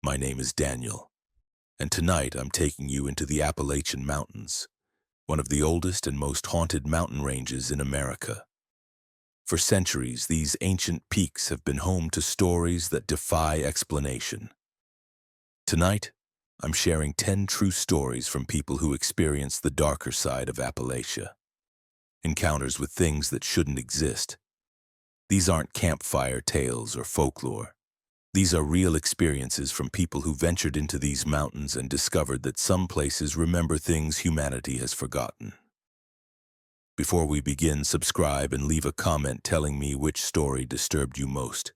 My name is Daniel, and tonight I'm taking you into the Appalachian Mountains, one of the oldest and most haunted mountain ranges in America. For centuries, these ancient peaks have been home to stories that defy explanation. Tonight, I'm sharing 10 true stories from people who experienced the darker side of Appalachia. Encounters with things that shouldn't exist. These aren't campfire tales or folklore. These are real experiences from people who ventured into these mountains and discovered that some places remember things humanity has forgotten. Before we begin, subscribe and leave a comment telling me which story disturbed you most.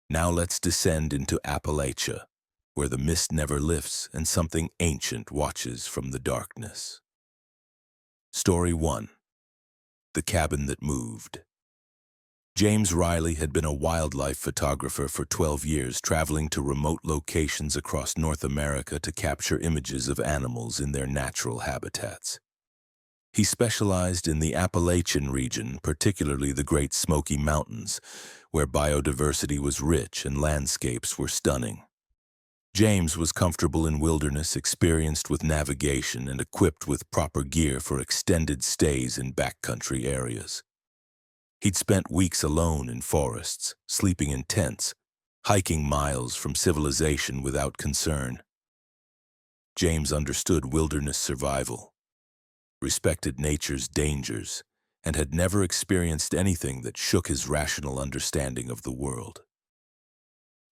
Now let's descend into Appalachia, where the mist never lifts and something ancient watches from the darkness. Story 1. The Cabin That Moved. James Riley had been a wildlife photographer for 12 years, traveling to remote locations across North America to capture images of animals in their natural habitats. He specialized in the Appalachian region, particularly the Great Smoky Mountains, where biodiversity was rich and landscapes were stunning. James was comfortable in wilderness, experienced with navigation, and equipped with proper gear for extended stays in backcountry areas. He'd spent weeks alone in forests, sleeping in tents, hiking miles from civilization without concern. James understood wilderness survival, respected nature's dangers, and had never experienced anything that shook his rational understanding of the world.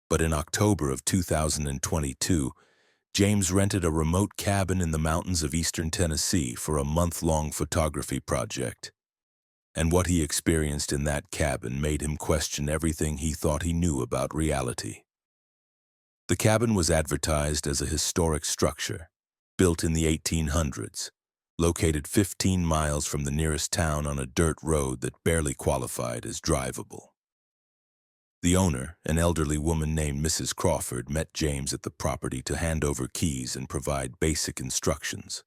But in October of 2022, James rented a remote cabin in the mountains of eastern Tennessee for a month-long photography project. And what he experienced in that cabin made him question everything he thought he knew about reality. The cabin was advertised as a historic structure, built in the 1800s, located 15 miles from the nearest town on a dirt road that barely qualified as drivable. The owner, an elderly woman named Mrs. Crawford, met James at the property to hand over keys and provide basic instructions.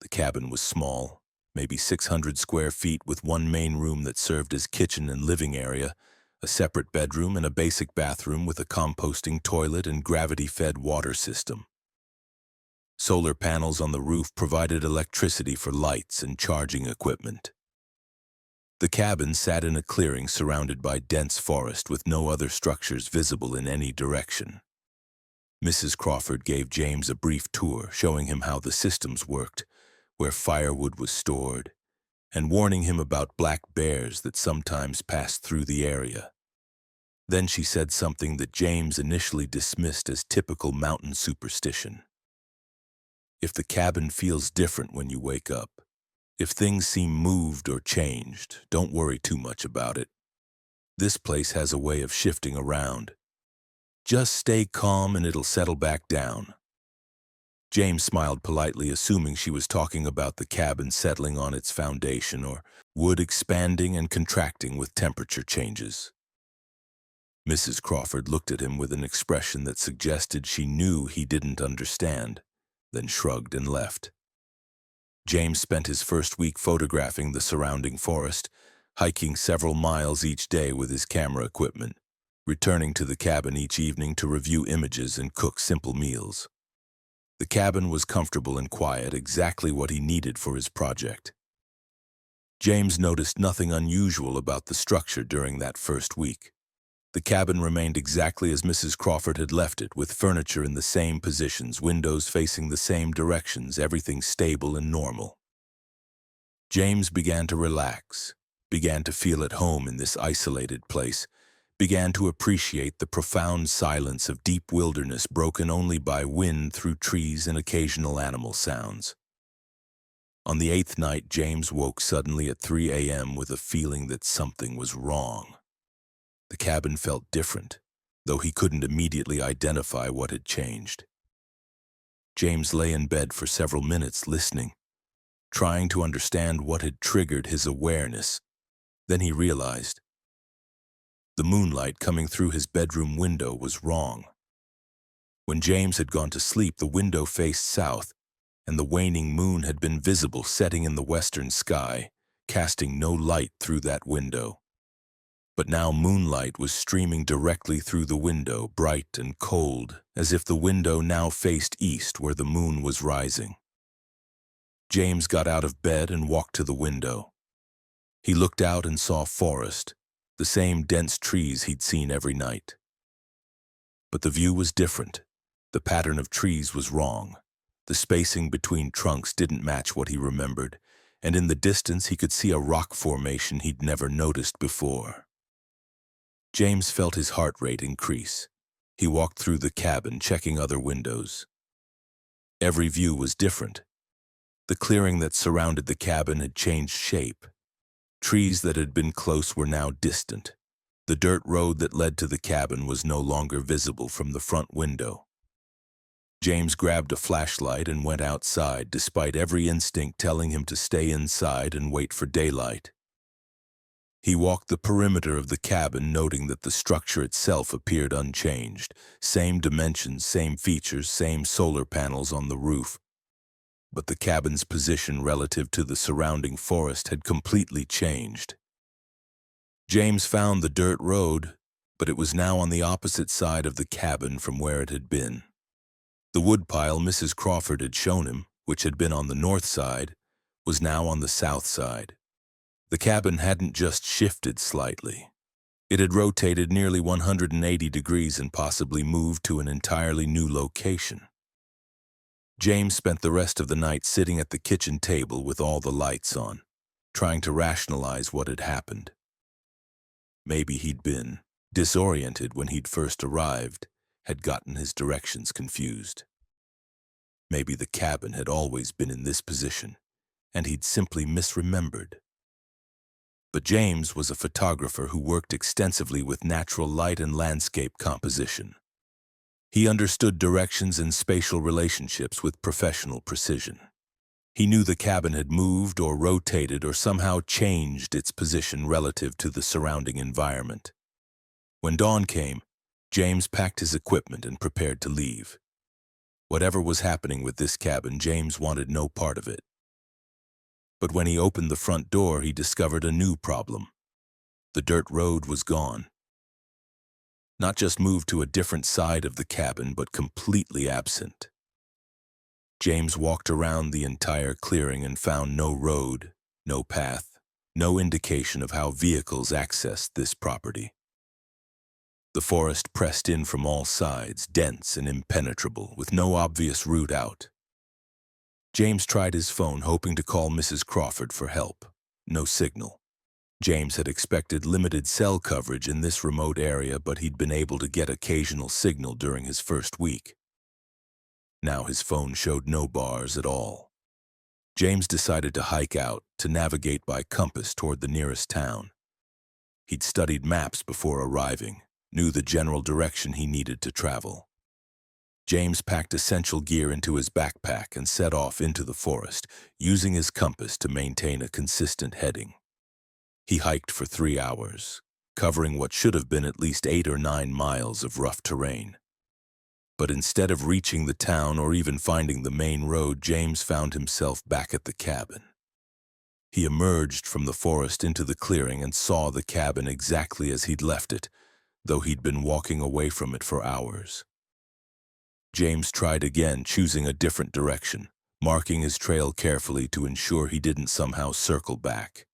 The cabin was small, maybe 600 square feet, with one main room that served as kitchen and living area, a separate bedroom, and a basic bathroom with a composting toilet and gravity-fed water system. Solar panels on the roof provided electricity for lights and charging equipment. The cabin sat in a clearing surrounded by dense forest with no other structures visible in any direction. Mrs. Crawford gave James a brief tour, showing him how the systems worked, where firewood was stored, and warning him about black bears that sometimes passed through the area. Then she said something that James initially dismissed as typical mountain superstition. If the cabin feels different when you wake up, if things seem moved or changed, don't worry too much about it. This place has a way of shifting around. Just stay calm and it'll settle back down. James smiled politely, assuming she was talking about the cabin settling on its foundation or wood expanding and contracting with temperature changes. Mrs. Crawford looked at him with an expression that suggested she knew he didn't understand, then shrugged and left. James spent his first week photographing the surrounding forest, hiking several miles each day with his camera equipment, returning to the cabin each evening to review images and cook simple meals. The cabin was comfortable and quiet, exactly what he needed for his project. James noticed nothing unusual about the structure during that first week. The cabin remained exactly as Mrs. Crawford had left it, with furniture in the same positions, windows facing the same directions, everything stable and normal. James began to relax, began to feel at home in this isolated place, began to appreciate the profound silence of deep wilderness broken only by wind through trees and occasional animal sounds. On the 8th night, James woke suddenly at 3 a.m. with a feeling that something was wrong. The cabin felt different, though he couldn't immediately identify what had changed. James lay in bed for several minutes listening, trying to understand what had triggered his awareness. Then he realized the moonlight coming through his bedroom window was wrong. When James had gone to sleep, the window faced south, and the waning moon had been visible setting in the western sky, casting no light through that window. But now moonlight was streaming directly through the window, bright and cold, as if the window now faced east where the moon was rising. James got out of bed and walked to the window. He looked out and saw forest, the same dense trees he'd seen every night. But the view was different. The pattern of trees was wrong. The spacing between trunks didn't match what he remembered, and in the distance he could see a rock formation he'd never noticed before. James felt his heart rate increase. He walked through the cabin, checking other windows. Every view was different. The clearing that surrounded the cabin had changed shape. Trees that had been close were now distant. The dirt road that led to the cabin was no longer visible from the front window. James grabbed a flashlight and went outside, despite every instinct telling him to stay inside and wait for daylight. He walked the perimeter of the cabin, noting that the structure itself appeared unchanged. Same dimensions, same features, same solar panels on the roof. But the cabin's position relative to the surrounding forest had completely changed. James found the dirt road, but it was now on the opposite side of the cabin from where it had been. The woodpile Mrs. Crawford had shown him, which had been on the north side, was now on the south side. The cabin hadn't just shifted slightly. It had rotated nearly 180 degrees and possibly moved to an entirely new location. James spent the rest of the night sitting at the kitchen table with all the lights on, trying to rationalize what had happened. Maybe he'd been disoriented when he'd first arrived, had gotten his directions confused. Maybe the cabin had always been in this position, and he'd simply misremembered. But James was a photographer who worked extensively with natural light and landscape composition. He understood directions and spatial relationships with professional precision. He knew the cabin had moved or rotated or somehow changed its position relative to the surrounding environment. When dawn came, James packed his equipment and prepared to leave. Whatever was happening with this cabin, James wanted no part of it. But when he opened the front door, he discovered a new problem. The dirt road was gone. Not just moved to a different side of the cabin, but completely absent. James walked around the entire clearing and found no road, no path, no indication of how vehicles accessed this property. The forest pressed in from all sides, dense and impenetrable, with no obvious route out. James tried his phone, hoping to call Mrs. Crawford for help. No signal. James had expected limited cell coverage in this remote area, but he'd been able to get occasional signal during his first week. Now his phone showed no bars at all. James decided to hike out, to navigate by compass toward the nearest town. He'd studied maps before arriving, knew the general direction he needed to travel. James packed essential gear into his backpack and set off into the forest, using his compass to maintain a consistent heading. He hiked for 3 hours, covering what should have been at least 8 or 9 miles of rough terrain. But instead of reaching the town or even finding the main road, James found himself back at the cabin. He emerged from the forest into the clearing and saw the cabin exactly as he'd left it, though he'd been walking away from it for hours. James tried again, choosing a different direction, marking his trail carefully to ensure he didn't somehow circle back.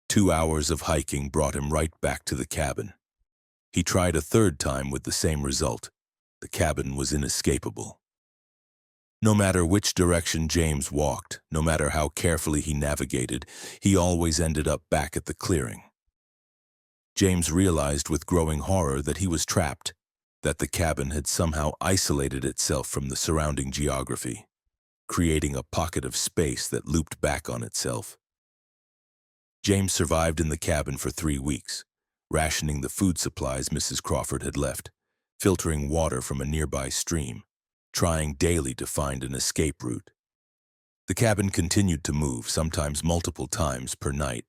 2 hours of hiking brought him right back to the cabin. He tried a third time with the same result. The cabin was inescapable. No matter which direction James walked, no matter how carefully he navigated, he always ended up back at the clearing. James realized with growing horror that he was trapped, that the cabin had somehow isolated itself from the surrounding geography, creating a pocket of space that looped back on itself. James survived in the cabin for 3 weeks, rationing the food supplies Mrs. Crawford had left, filtering water from a nearby stream, trying daily to find an escape route. The cabin continued to move, sometimes multiple times per night.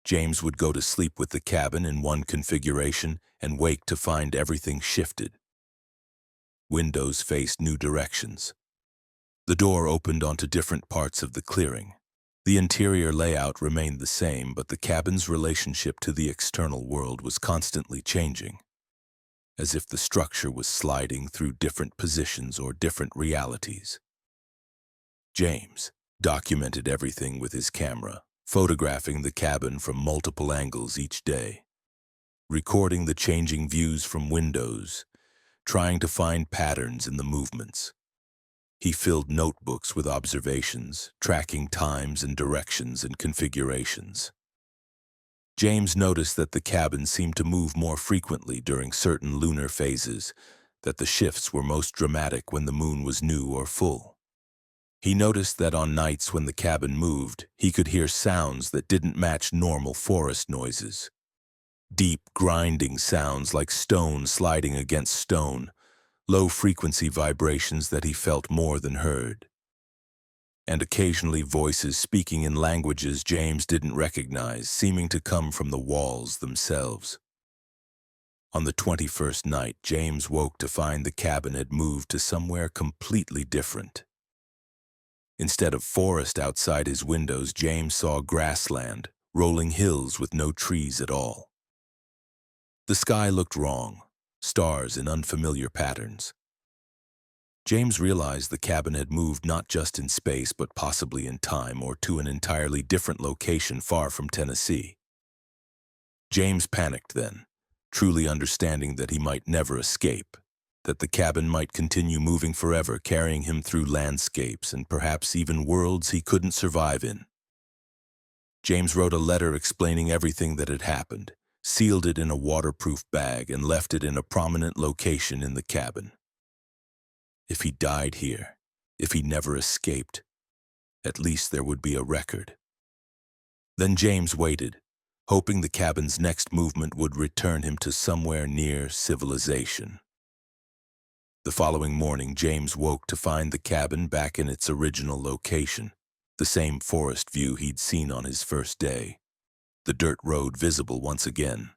James would go to sleep with the cabin in one configuration and wake to find everything shifted. Windows faced new directions. The door opened onto different parts of the clearing. The interior layout remained the same, but the cabin's relationship to the external world was constantly changing, as if the structure was sliding through different positions or different realities. James documented everything with his camera, photographing the cabin from multiple angles each day, recording the changing views from windows, trying to find patterns in the movements. He filled notebooks with observations, tracking times and directions and configurations. James noticed that the cabin seemed to move more frequently during certain lunar phases, that the shifts were most dramatic when the moon was new or full. He noticed that on nights when the cabin moved, he could hear sounds that didn't match normal forest noises. Deep, grinding sounds like stone sliding against stone, low-frequency vibrations that he felt more than heard. And occasionally voices speaking in languages James didn't recognize, seeming to come from the walls themselves. On the 21st night, James woke to find the cabin had moved to somewhere completely different. Instead of forest outside his windows, James saw grassland, rolling hills with no trees at all. The sky looked wrong, stars in unfamiliar patterns. James realized the cabin had moved not just in space but possibly in time, or to an entirely different location far from Tennessee. James panicked then, truly understanding that he might never escape, that the cabin might continue moving forever, carrying him through landscapes and perhaps even worlds he couldn't survive in. James wrote a letter explaining everything that had happened, sealed it in a waterproof bag, and left it in a prominent location in the cabin. If he died here, if he never escaped, at least there would be a record. Then James waited, hoping the cabin's next movement would return him to somewhere near civilization. The following morning, James woke to find the cabin back in its original location, the same forest view he'd seen on his first day, the dirt road visible once again.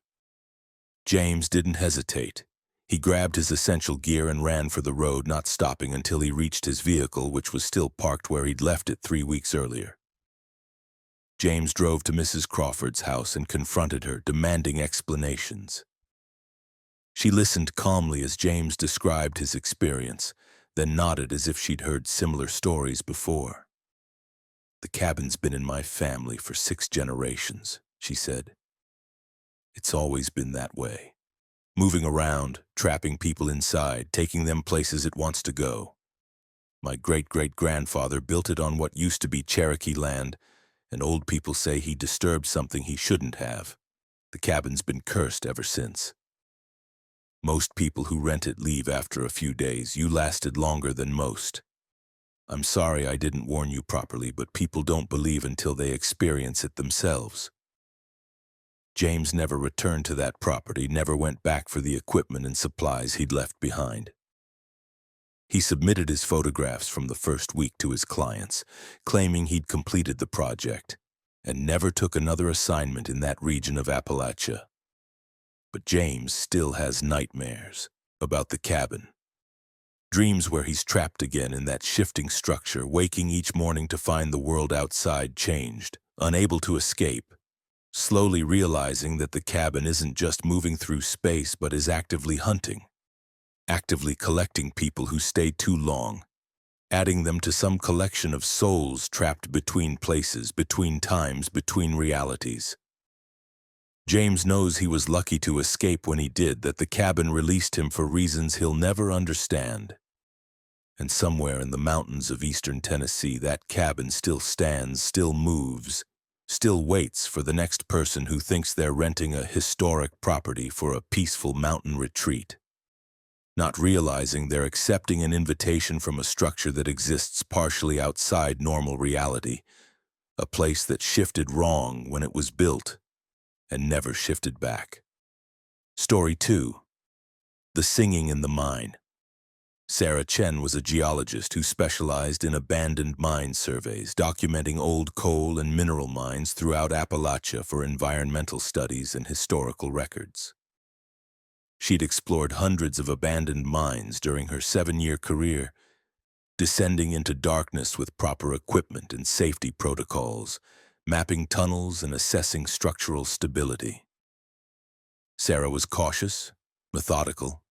James didn't hesitate. He grabbed his essential gear and ran for the road, not stopping until he reached his vehicle, which was still parked where he'd left it 3 weeks earlier. James drove to Mrs. Crawford's house and confronted her, demanding explanations. She listened calmly as James described his experience, then nodded as if she'd heard similar stories before. "The cabin's been in my family for 6 generations," she said. "It's always been that way. Moving around, trapping people inside, taking them places it wants to go. My great-great-grandfather built it on what used to be Cherokee land, and old people say he disturbed something he shouldn't have. The cabin's been cursed ever since. Most people who rent it leave after a few days. You lasted longer than most. I'm sorry I didn't warn you properly, but people don't believe until they experience it themselves." James never returned to that property, never went back for the equipment and supplies he'd left behind. He submitted his photographs from the first week to his clients, claiming he'd completed the project, and never took another assignment in that region of Appalachia. But James still has nightmares about the cabin. Dreams where he's trapped again in that shifting structure, waking each morning to find the world outside changed, unable to escape, slowly realizing that the cabin isn't just moving through space but is actively hunting, actively collecting people who stay too long, adding them to some collection of souls trapped between places, between times, between realities. James knows he was lucky to escape when he did, that the cabin released him for reasons he'll never understand. And somewhere in the mountains of eastern Tennessee, that cabin still stands, still moves, still waits for the next person who thinks they're renting a historic property for a peaceful mountain retreat, not realizing they're accepting an invitation from a structure that exists partially outside normal reality, a place that shifted wrong when it was built and never shifted back. Story 2. The Singing in the Mine. Sarah Chen was a geologist who specialized in abandoned mine surveys, documenting old coal and mineral mines throughout Appalachia for environmental studies and historical records. She'd explored hundreds of abandoned mines during her 7-year career, descending into darkness with proper equipment and safety protocols, mapping tunnels and assessing structural stability. Sarah was cautious, methodical,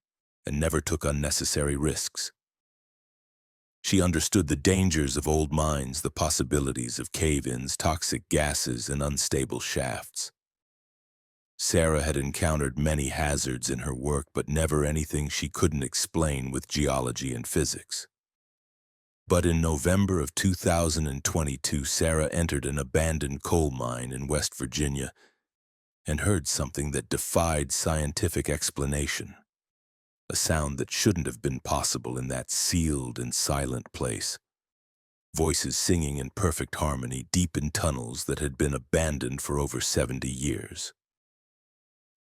and never took unnecessary risks. She understood the dangers of old mines, the possibilities of cave-ins, toxic gases, and unstable shafts. Sarah had encountered many hazards in her work, but never anything she couldn't explain with geology and physics. But in November of 2022, Sarah entered an abandoned coal mine in West Virginia and heard something that defied scientific explanation. A sound that shouldn't have been possible in that sealed and silent place. Voices singing in perfect harmony deep in tunnels that had been abandoned for over 70 years.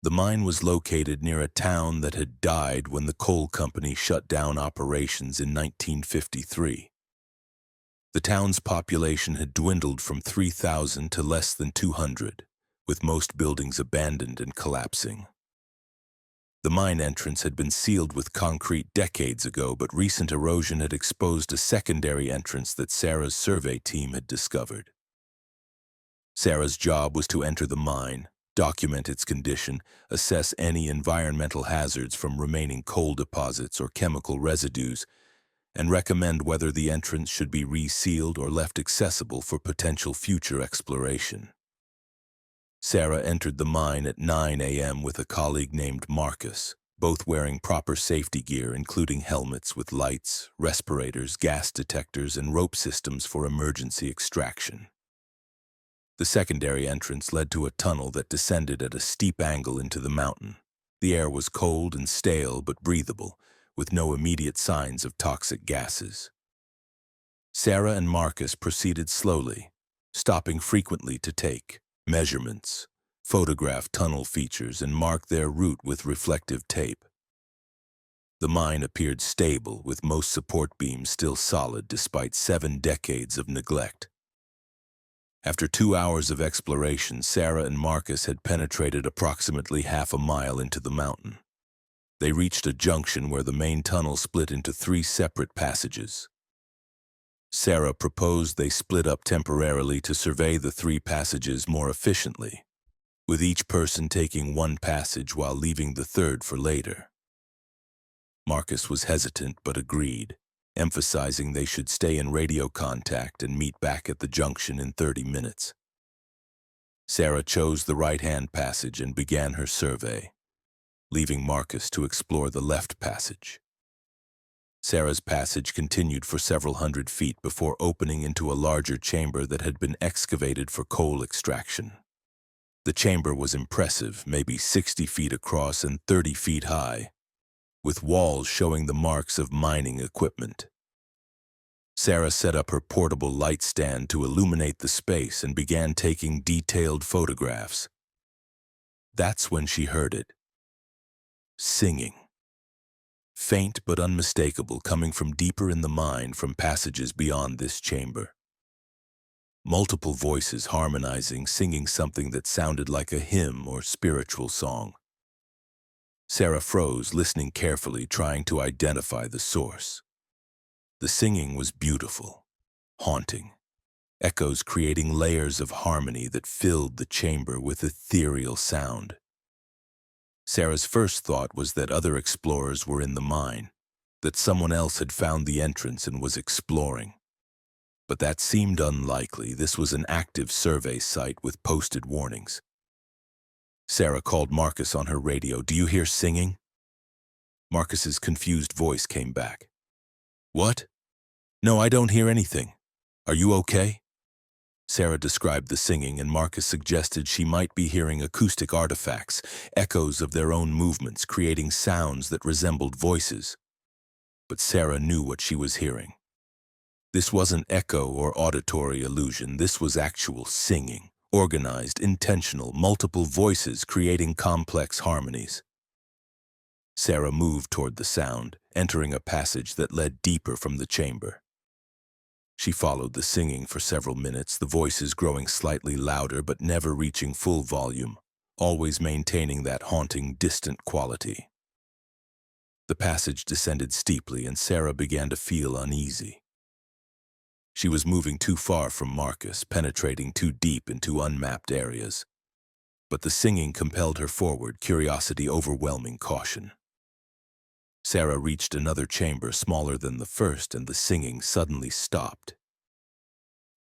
The mine was located near a town that had died when the coal company shut down operations in 1953. The town's population had dwindled from 3,000 to less than 200, with most buildings abandoned and collapsing. The mine entrance had been sealed with concrete decades ago, but recent erosion had exposed a secondary entrance that Sarah's survey team had discovered. Sarah's job was to enter the mine, document its condition, assess any environmental hazards from remaining coal deposits or chemical residues, and recommend whether the entrance should be resealed or left accessible for potential future exploration. Sarah entered the mine at 9 a.m. with a colleague named Marcus, both wearing proper safety gear including helmets with lights, respirators, gas detectors, and rope systems for emergency extraction. The secondary entrance led to a tunnel that descended at a steep angle into the mountain. The air was cold and stale but breathable, with no immediate signs of toxic gases. Sarah and Marcus proceeded slowly, stopping frequently to take measurements, photograph tunnel features, and mark their route with reflective tape. The mine appeared stable, with most support beams still solid despite 7 decades of neglect. After 2 hours of exploration, Sarah and Marcus had penetrated approximately half a mile into the mountain. They reached a junction where the main tunnel split into 3 separate passages. Sarah proposed they split up temporarily to survey the 3 passages more efficiently, with each person taking one passage while leaving the third for later. Marcus was hesitant but agreed, emphasizing they should stay in radio contact and meet back at the junction in 30 minutes. Sarah chose the right-hand passage and began her survey, leaving Marcus to explore the left passage. Sarah's passage continued for several hundred feet before opening into a larger chamber that had been excavated for coal extraction. The chamber was impressive, maybe 60 feet across and 30 feet high, with walls showing the marks of mining equipment. Sarah set up her portable light stand to illuminate the space and began taking detailed photographs. That's when she heard it. Singing. Faint but unmistakable, coming from deeper in the mine from passages beyond this chamber. Multiple voices harmonizing, singing something that sounded like a hymn or spiritual song. Sarah froze, listening carefully, trying to identify the source. The singing was beautiful, haunting, echoes creating layers of harmony that filled the chamber with ethereal sound. Sarah's first thought was that other explorers were in the mine, that someone else had found the entrance and was exploring. But that seemed unlikely. This was an active survey site with posted warnings. Sarah called Marcus on her radio. "Do you hear singing?" Marcus's confused voice came back. "What? No, I don't hear anything. Are you okay?" Sarah described the singing, and Marcus suggested she might be hearing acoustic artifacts, echoes of their own movements, creating sounds that resembled voices. But Sarah knew what she was hearing. This wasn't echo or auditory illusion. This was actual singing, organized, intentional, multiple voices creating complex harmonies. Sarah moved toward the sound, entering a passage that led deeper from the chamber. She followed the singing for several minutes, the voices growing slightly louder but never reaching full volume, always maintaining that haunting, distant quality. The passage descended steeply, and Sarah began to feel uneasy. She was moving too far from Marcus, penetrating too deep into unmapped areas. But the singing compelled her forward, curiosity overwhelming caution. Sarah reached another chamber smaller than the first, and the singing suddenly stopped.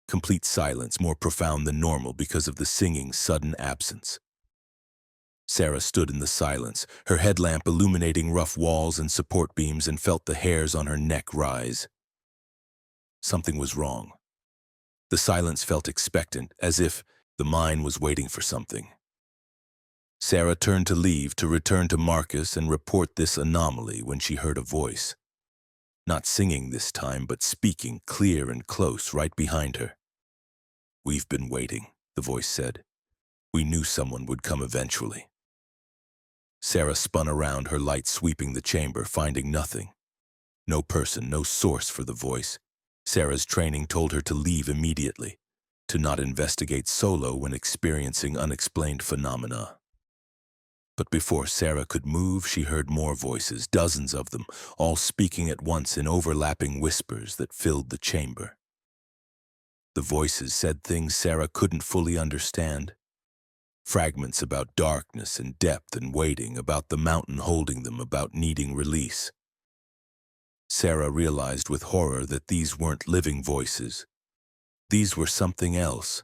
Complete silence, more profound than normal because of the singing's sudden absence. Sarah stood in the silence, her headlamp illuminating rough walls and support beams, and felt the hairs on her neck rise. Something was wrong. The silence felt expectant, as if the mind was waiting for something. Sarah turned to leave, to return to Marcus and report this anomaly, when she heard a voice. Not singing this time, but speaking clear and close right behind her. "We've been waiting," the voice said. "We knew someone would come eventually." Sarah spun around, her light sweeping the chamber, finding nothing. No person, no source for the voice. Sarah's training told her to leave immediately, to not investigate solo when experiencing unexplained phenomena. But before Sarah could move, she heard more voices, dozens of them, all speaking at once in overlapping whispers that filled the chamber. The voices said things Sarah couldn't fully understand. Fragments about darkness and depth and waiting, about the mountain holding them, about needing release. Sarah realized with horror that these weren't living voices. These were something else,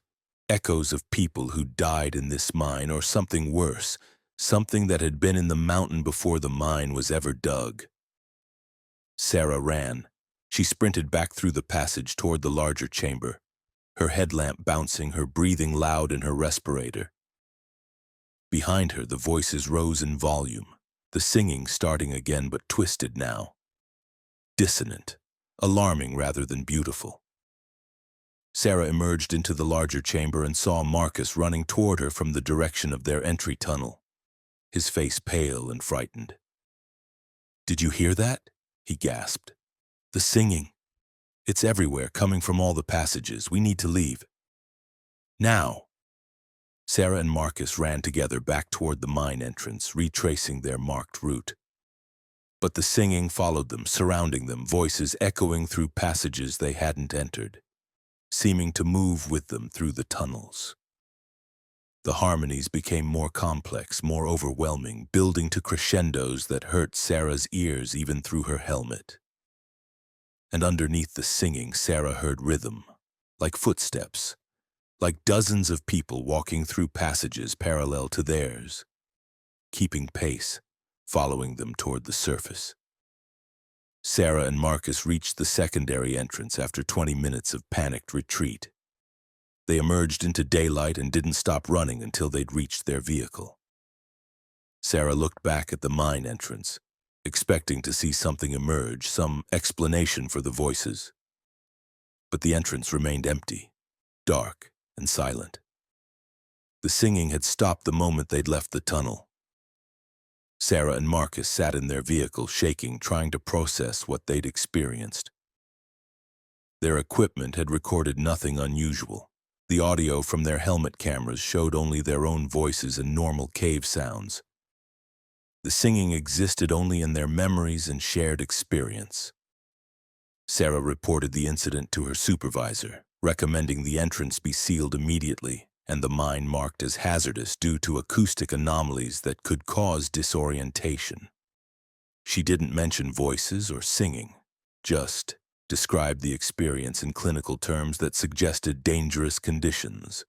echoes of people who died in this mine, or something worse, something that had been in the mountain before the mine was ever dug. Sarah ran. She sprinted back through the passage toward the larger chamber, her headlamp bouncing, her breathing loud in her respirator. Behind her, the voices rose in volume, the singing starting again, but twisted now. Dissonant, alarming rather than beautiful. Sarah emerged into the larger chamber and saw Marcus running toward her from the direction of their entry tunnel, his face pale and frightened. "Did you hear that?" he gasped. "The singing. It's everywhere, coming from all the passages. We need to leave. Now." Sarah and Marcus ran together back toward the mine entrance, retracing their marked route. But the singing followed them, surrounding them, voices echoing through passages they hadn't entered, seeming to move with them through the tunnels. The harmonies became more complex, more overwhelming, building to crescendos that hurt Sarah's ears even through her helmet. And underneath the singing, Sarah heard rhythm, like footsteps, like dozens of people walking through passages parallel to theirs, keeping pace, following them toward the surface. Sarah and Marcus reached the secondary entrance after 20 minutes of panicked retreat. They emerged into daylight and didn't stop running until they'd reached their vehicle. Sarah looked back at the mine entrance, expecting to see something emerge, some explanation for the voices. But the entrance remained empty, dark and silent. The singing had stopped the moment they'd left the tunnel. Sarah and Marcus sat in their vehicle, shaking, trying to process what they'd experienced. Their equipment had recorded nothing unusual. The audio from their helmet cameras showed only their own voices and normal cave sounds. The singing existed only in their memories and shared experience. Sarah reported the incident to her supervisor, recommending the entrance be sealed immediately and the mine marked as hazardous due to acoustic anomalies that could cause disorientation. She didn't mention voices or singing, just described the experience in clinical terms that suggested dangerous conditions.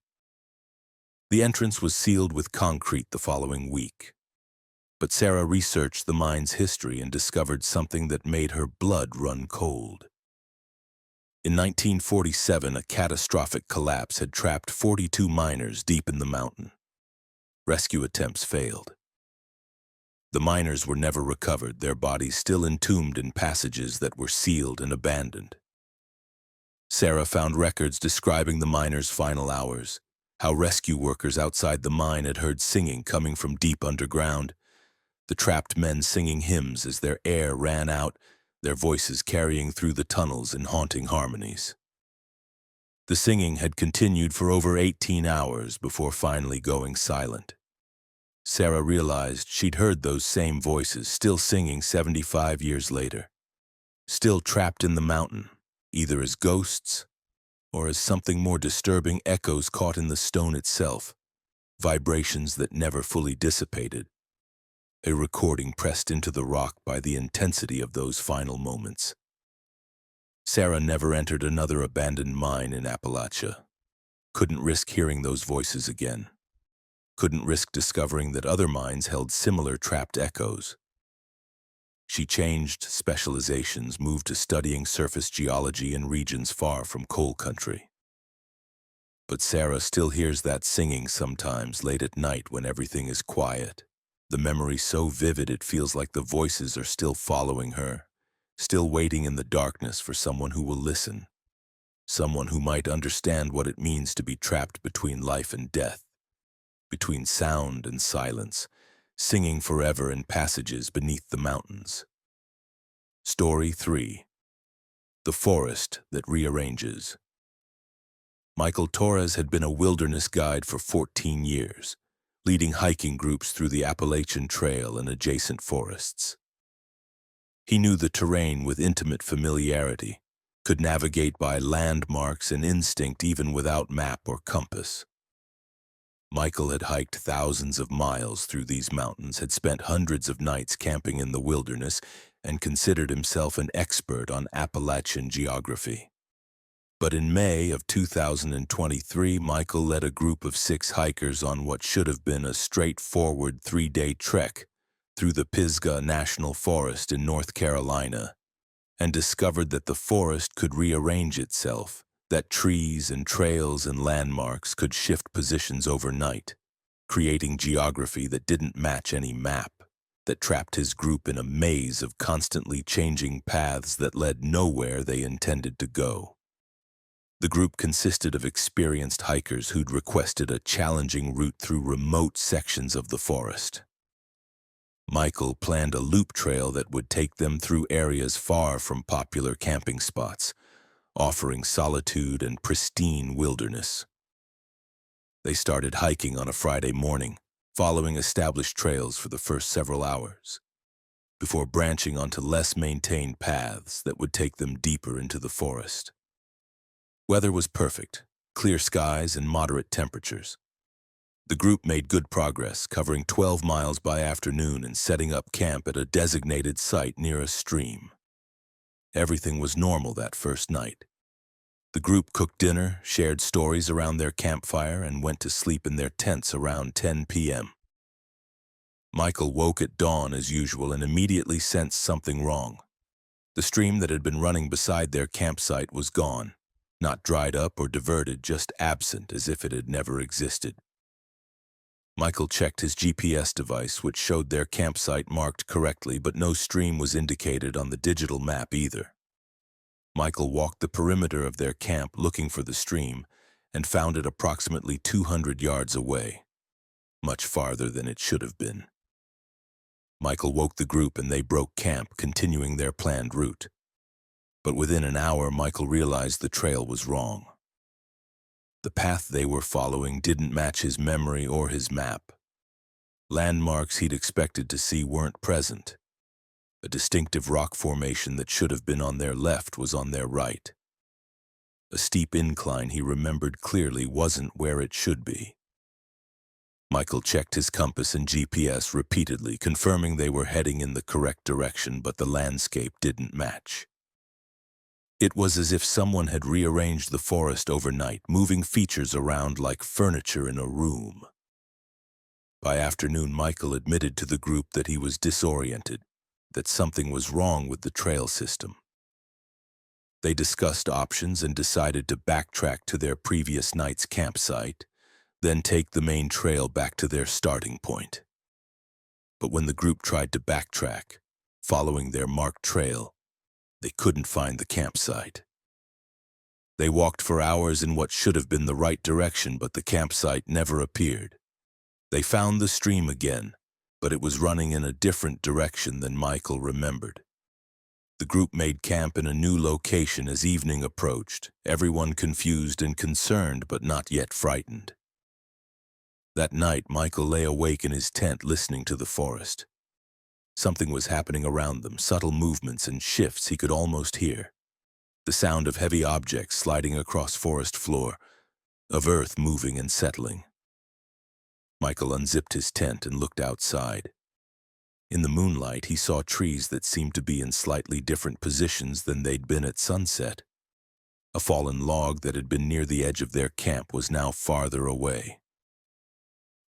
The entrance was sealed with concrete the following week. But Sarah researched the mine's history and discovered something that made her blood run cold. In 1947, a catastrophic collapse had trapped 42 miners deep in the mountain. Rescue attempts failed. The miners were never recovered, their bodies still entombed in passages that were sealed and abandoned. Sarah found records describing the miners' final hours, how rescue workers outside the mine had heard singing coming from deep underground, the trapped men singing hymns as their air ran out, their voices carrying through the tunnels in haunting harmonies. The singing had continued for over 18 hours before finally going silent. Sarah realized she'd heard those same voices still singing 75 years later, still trapped in the mountain, either as ghosts or as something more disturbing, echoes caught in the stone itself, vibrations that never fully dissipated, a recording pressed into the rock by the intensity of those final moments. Sarah never entered another abandoned mine in Appalachia. Couldn't risk hearing those voices again. Couldn't risk discovering that other mines held similar trapped echoes. She changed specializations, moved to studying surface geology in regions far from coal country. But Sarah still hears that singing sometimes late at night when everything is quiet. The memory so vivid it feels like the voices are still following her, still waiting in the darkness for someone who will listen, someone who might understand what it means to be trapped between life and death, between sound and silence, singing forever in passages beneath the mountains. Story 3. The Forest That Rearranges. Michael Torres had been a wilderness guide for 14 years, leading hiking groups through the Appalachian Trail and adjacent forests. He knew the terrain with intimate familiarity, could navigate by landmarks and instinct even without map or compass. Michael had hiked thousands of miles through these mountains, had spent hundreds of nights camping in the wilderness, and considered himself an expert on Appalachian geography. But in May of 2023, Michael led a group of 6 hikers on what should have been a straightforward 3-day trek through the Pisgah National Forest in North Carolina, and discovered that the forest could rearrange itself, that trees and trails and landmarks could shift positions overnight, creating geography that didn't match any map, that trapped his group in a maze of constantly changing paths that led nowhere they intended to go. The group consisted of experienced hikers who'd requested a challenging route through remote sections of the forest. Michael planned a loop trail that would take them through areas far from popular camping spots, offering solitude and pristine wilderness. They started hiking on a Friday morning, following established trails for the first several hours, before branching onto less maintained paths that would take them deeper into the forest. Weather was perfect, clear skies and moderate temperatures. The group made good progress, covering 12 miles by afternoon and setting up camp at a designated site near a stream. Everything was normal that first night. The group cooked dinner, shared stories around their campfire, and went to sleep in their tents around 10 p.m. Michael woke at dawn as usual and immediately sensed something wrong. The stream that had been running beside their campsite was gone. Not dried up or diverted, just absent, as if it had never existed. Michael checked his GPS device, which showed their campsite marked correctly, but no stream was indicated on the digital map either. Michael walked the perimeter of their camp looking for the stream and found it approximately 200 yards away, much farther than it should have been. Michael woke the group and they broke camp, continuing their planned route. But within an hour, Michael realized the trail was wrong. The path they were following didn't match his memory or his map. Landmarks he'd expected to see weren't present. A distinctive rock formation that should have been on their left was on their right. A steep incline he remembered clearly wasn't where it should be. Michael checked his compass and GPS repeatedly, confirming they were heading in the correct direction, but the landscape didn't match. It was as if someone had rearranged the forest overnight, moving features around like furniture in a room. By afternoon, Michael admitted to the group that he was disoriented, that something was wrong with the trail system. They discussed options and decided to backtrack to their previous night's campsite, then take the main trail back to their starting point. But when the group tried to backtrack, following their marked trail, they couldn't find the campsite. They walked for hours in what should have been the right direction, but the campsite never appeared. They found the stream again, but it was running in a different direction than Michael remembered. The group made camp in a new location as evening approached, everyone confused and concerned but not yet frightened. That night, Michael lay awake in his tent listening to the forest. Something was happening around them, subtle movements and shifts he could almost hear. the sound of heavy objects sliding across forest floor, of earth moving and settling. Michael unzipped his tent and looked outside. In the moonlight, he saw trees that seemed to be in slightly different positions than they'd been at sunset. A fallen log that had been near the edge of their camp was now farther away.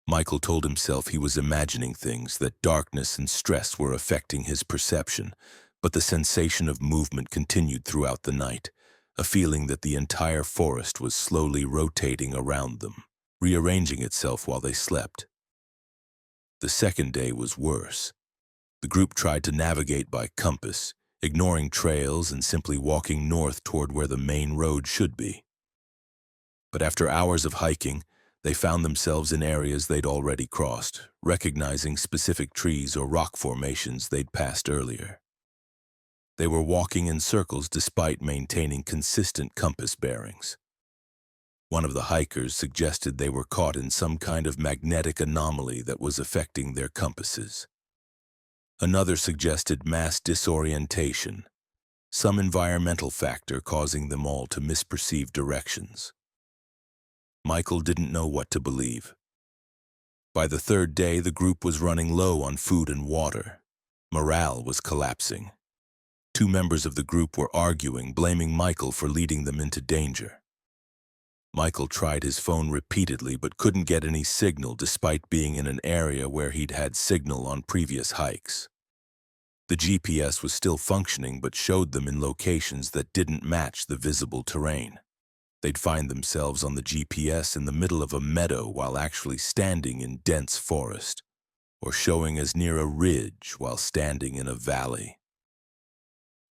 Michael told himself he was imagining things, that darkness and stress were affecting his perception, but the sensation of movement continued throughout the night, a feeling that the entire forest was slowly rotating around them, rearranging itself while they slept. The second day was worse. The group tried to navigate by compass, ignoring trails and simply walking north toward where the main road should be. But after hours of hiking, they found themselves in areas they'd already crossed, recognizing specific trees or rock formations they'd passed earlier. They were walking in circles despite maintaining consistent compass bearings. One of the hikers suggested they were caught in some kind of magnetic anomaly that was affecting their compasses. Another suggested mass disorientation, some environmental factor causing them all to misperceive directions. Michael didn't know what to believe. By the third day, the group was running low on food and water. Morale was collapsing. Two members of the group were arguing, blaming Michael for leading them into danger. Michael tried his phone repeatedly but couldn't get any signal despite being in an area where he'd had signal on previous hikes. The GPS was still functioning but showed them in locations that didn't match the visible terrain. They'd find themselves on the GPS in the middle of a meadow while actually standing in dense forest, or showing as near a ridge while standing in a valley.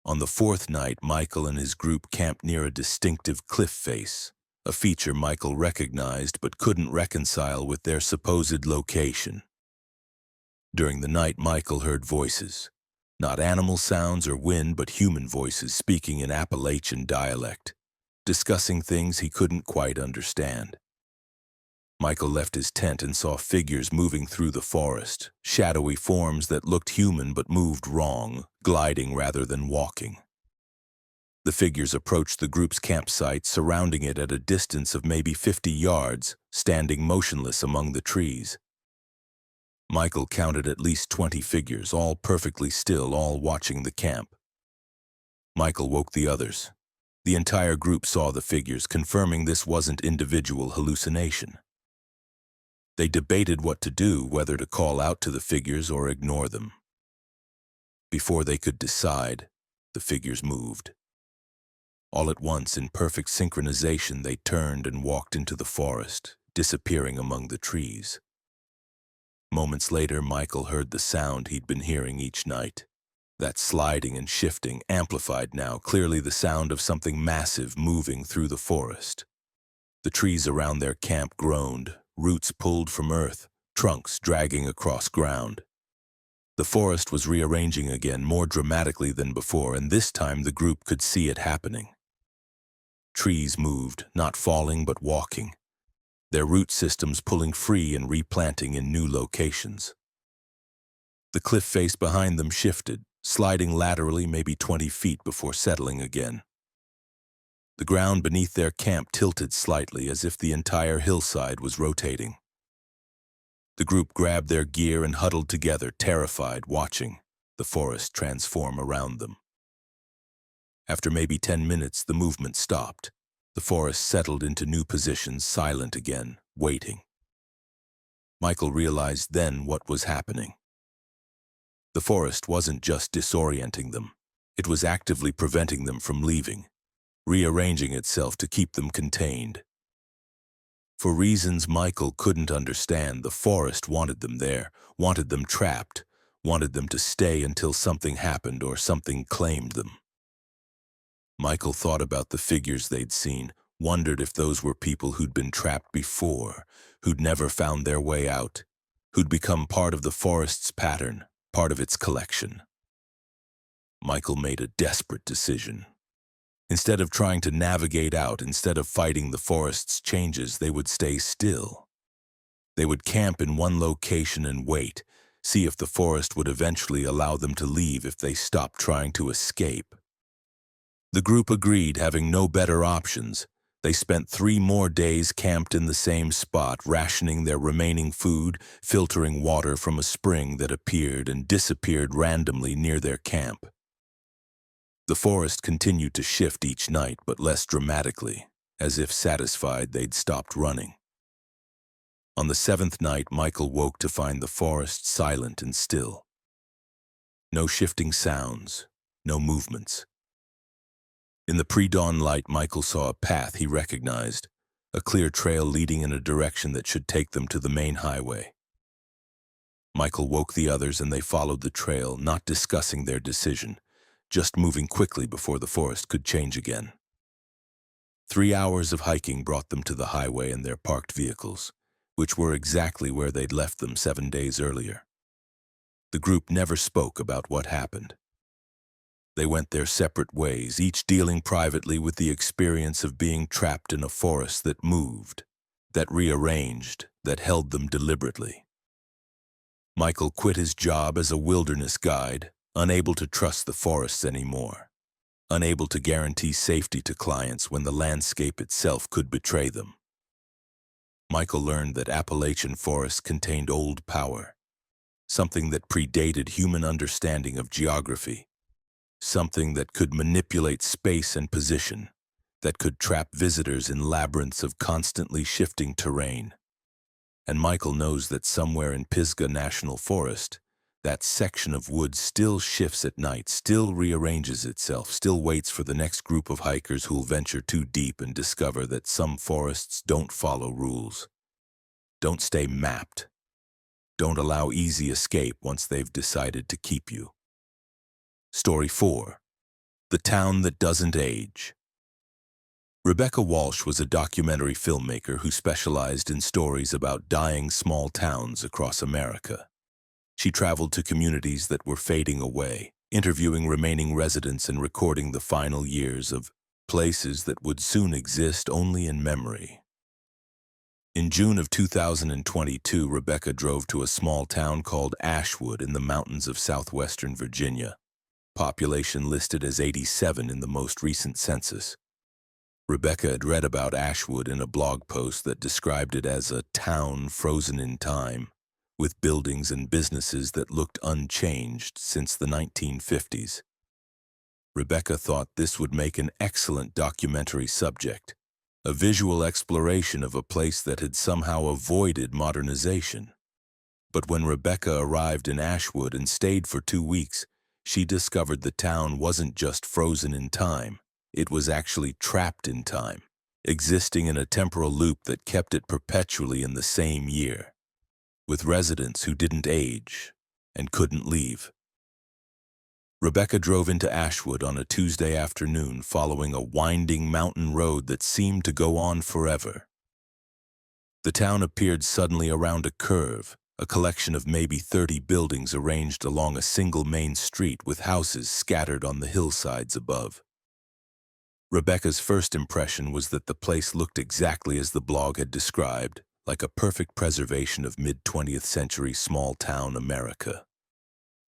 On the fourth night, Michael and his group camped near a distinctive cliff face, a feature Michael recognized but couldn't reconcile with their supposed location. During the night, Michael heard voices. Not animal sounds or wind, but human voices speaking in Appalachian dialect, discussing things he couldn't quite understand. Michael left his tent and saw figures moving through the forest, shadowy forms that looked human but moved wrong, gliding rather than walking. The figures approached the group's campsite, surrounding it at a distance of maybe 50 yards, standing motionless among the trees. Michael counted at least 20 figures, all perfectly still, all watching the camp. Michael woke the others. The entire group saw the figures, confirming this wasn't individual hallucination. They debated what to do, whether to call out to the figures or ignore them. Before they could decide, the figures moved. All at once, in perfect synchronization, they turned and walked into the forest, disappearing among the trees. Moments later, Michael heard the sound he'd been hearing each night. That sliding and shifting, amplified now, clearly the sound of something massive moving through the forest. The trees around their camp groaned, roots pulled from earth, trunks dragging across ground. The forest was rearranging again, more dramatically than before, and this time the group could see it happening. Trees moved, not falling but walking, their root systems pulling free and replanting in new locations. The cliff face behind them shifted, sliding laterally maybe 20 feet before settling again. The ground beneath their camp tilted slightly as if the entire hillside was rotating. The group grabbed their gear and huddled together, terrified, watching the forest transform around them. After maybe 10 minutes, the movement stopped. The forest settled into new positions, silent again, waiting. Michael realized then what was happening. The forest wasn't just disorienting them. It was actively preventing them from leaving, rearranging itself to keep them contained. For reasons Michael couldn't understand, the forest wanted them there, wanted them trapped, wanted them to stay until something happened or something claimed them. Michael thought about the figures they'd seen, wondered if those were people who'd been trapped before, who'd never found their way out, who'd become part of the forest's pattern, part of its collection. Michael made a desperate decision. Instead of trying to navigate out, instead of fighting the forest's changes, they would stay still. They would camp in one location and wait, see if the forest would eventually allow them to leave if they stopped trying to escape. The group agreed, having no better options. They spent 3 more days camped in the same spot, rationing their remaining food, filtering water from a spring that appeared and disappeared randomly near their camp. The forest continued to shift each night, but less dramatically, as if satisfied they'd stopped running. On the 7th night, Michael woke to find the forest silent and still. No shifting sounds, no movements. In the pre-dawn light, Michael saw a path he recognized, a clear trail leading in a direction that should take them to the main highway. Michael woke the others and they followed the trail, not discussing their decision, just moving quickly before the forest could change again. 3 hours of hiking brought them to the highway and their parked vehicles, which were exactly where they'd left them 7 days earlier. The group never spoke about what happened. They went their separate ways, each dealing privately with the experience of being trapped in a forest that moved, that rearranged, that held them deliberately. Michael quit his job as a wilderness guide, unable to trust the forests anymore, unable to guarantee safety to clients when the landscape itself could betray them. Michael learned that Appalachian forests contained old power, something that predated human understanding of geography, something that could manipulate space and position, that could trap visitors in labyrinths of constantly shifting terrain. And Michael knows that somewhere in Pisgah National Forest, that section of woods still shifts at night, still rearranges itself, still waits for the next group of hikers who'll venture too deep and discover that some forests don't follow rules, don't stay mapped, don't allow easy escape once they've decided to keep you. Story 4. The Town That Doesn't Age. Rebecca Walsh was a documentary filmmaker who specialized in stories about dying small towns across America. She traveled to communities that were fading away, interviewing remaining residents and recording the final years of places that would soon exist only in memory. In June of 2022, Rebecca drove to a small town called Ashwood in the mountains of southwestern Virginia. Population listed as 87 in the most recent census. Rebecca had read about Ashwood in a blog post that described it as a town frozen in time, with buildings and businesses that looked unchanged since the 1950s. Rebecca thought this would make an excellent documentary subject, a visual exploration of a place that had somehow avoided modernization. But when Rebecca arrived in Ashwood and stayed for 2 weeks, she discovered the town wasn't just frozen in time, it was actually trapped in time, existing in a temporal loop that kept it perpetually in the same year, with residents who didn't age and couldn't leave. Rebecca drove into Ashwood on a Tuesday afternoon following a winding mountain road that seemed to go on forever. The town appeared suddenly around a curve, a collection of maybe 30 buildings arranged along a single main street with houses scattered on the hillsides above. Rebecca's first impression was that the place looked exactly as the blog had described, like a perfect preservation of mid-20th century small-town America.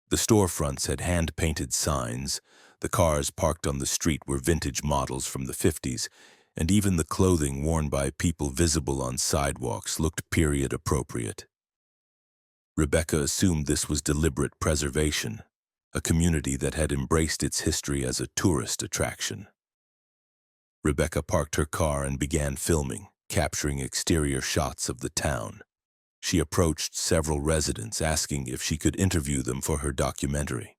The storefronts had hand-painted signs, the cars parked on the street were vintage models from the 50s, and even the clothing worn by people visible on sidewalks looked period-appropriate. Rebecca assumed this was deliberate preservation, a community that had embraced its history as a tourist attraction. Rebecca parked her car and began filming, capturing exterior shots of the town. She approached several residents, asking if she could interview them for her documentary.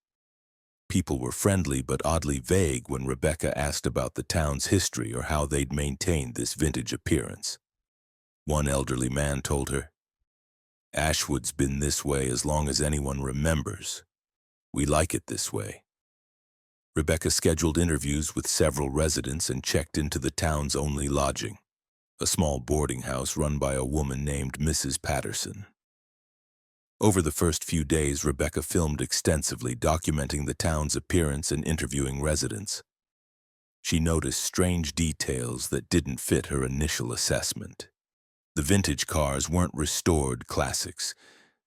People were friendly but oddly vague when Rebecca asked about the town's history or how they'd maintained this vintage appearance. One elderly man told her, "Ashwood's been this way as long as anyone remembers. We like it this way." Rebecca scheduled interviews with several residents and checked into the town's only lodging, a small boarding house run by a woman named Mrs. Patterson. Over the first few days, Rebecca filmed extensively, documenting the town's appearance and interviewing residents. She noticed strange details that didn't fit her initial assessment. The vintage cars weren't restored classics.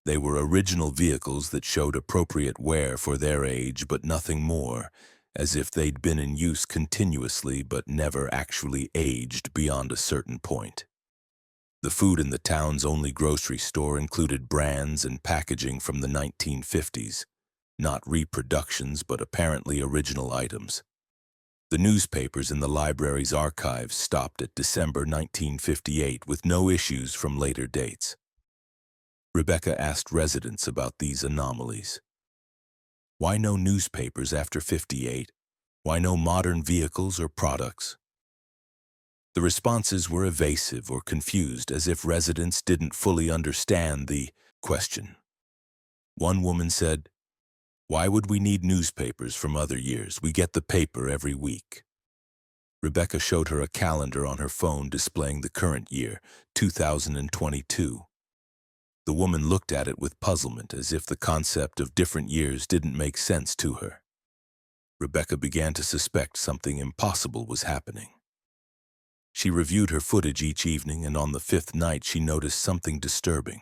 They were original vehicles that showed appropriate wear for their age, but nothing more, as if they'd been in use continuously but never actually aged beyond a certain point. The food in the town's only grocery store included brands and packaging from the 1950s, not reproductions but apparently original items. The newspapers in the library's archives stopped at December 1958 with no issues from later dates. Rebecca asked residents about these anomalies. Why no newspapers after '58? Why no modern vehicles or products? The responses were evasive or confused, as if residents didn't fully understand the question. One woman said, "Why would we need newspapers from other years? We get the paper every week." Rebecca showed her a calendar on her phone displaying the current year, 2022. The woman looked at it with puzzlement, as if the concept of different years didn't make sense to her. Rebecca began to suspect something impossible was happening. She reviewed her footage each evening, and on the fifth night she noticed something disturbing.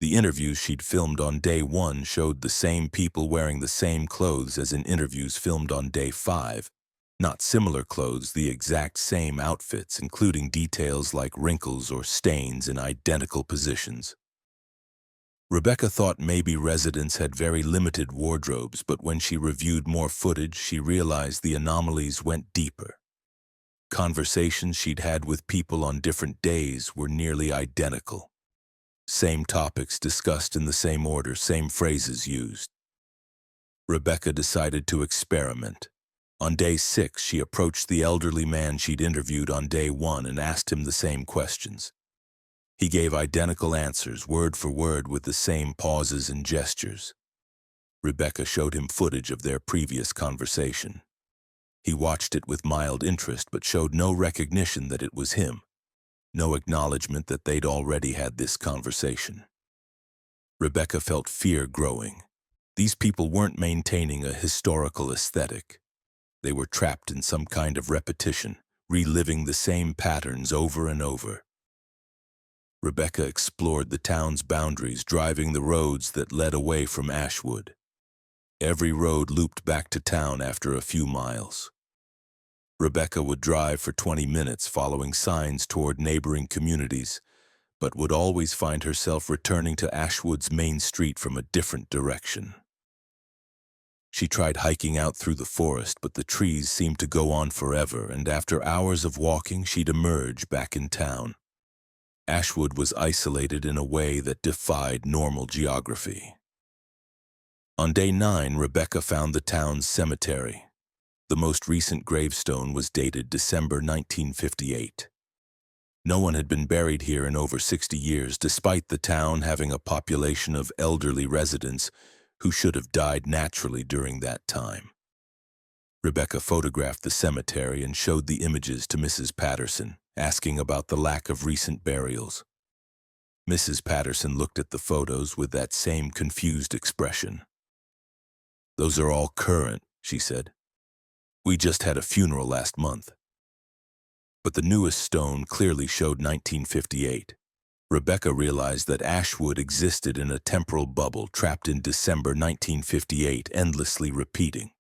The interviews she'd filmed on day 1 showed the same people wearing the same clothes as in interviews filmed on day 5. Not similar clothes, the exact same outfits, including details like wrinkles or stains in identical positions. Rebecca thought maybe residents had very limited wardrobes, but when she reviewed more footage, she realized the anomalies went deeper. Conversations she'd had with people on different days were nearly identical. Same topics discussed in the same order, same phrases used. Rebecca decided to experiment. On day 6, she approached the elderly man she'd interviewed on day 1 and asked him the same questions. He gave identical answers, word for word, with the same pauses and gestures. Rebecca showed him footage of their previous conversation. He watched it with mild interest but showed no recognition that it was him, no acknowledgement that they'd already had this conversation. Rebecca felt fear growing. These people weren't maintaining a historical aesthetic. They were trapped in some kind of repetition, reliving the same patterns over and over. Rebecca explored the town's boundaries, driving the roads that led away from Ashwood. Every road looped back to town after a few miles. Rebecca would drive for 20 minutes following signs toward neighboring communities, but would always find herself returning to Ashwood's main street from a different direction. She tried hiking out through the forest, but the trees seemed to go on forever, and after hours of walking, she'd emerge back in town. Ashwood was isolated in a way that defied normal geography. On day 9, Rebecca found the town's cemetery. The most recent gravestone was dated December 1958. No one had been buried here in over 60 years, despite the town having a population of elderly residents who should have died naturally during that time. Rebecca photographed the cemetery and showed the images to Mrs. Patterson, asking about the lack of recent burials. Mrs. Patterson looked at the photos with that same confused expression. "Those are all current," she said. "We just had a funeral last month." But the newest stone clearly showed 1958. Rebecca realized that Ashwood existed in a temporal bubble trapped in December 1958, endlessly repeating.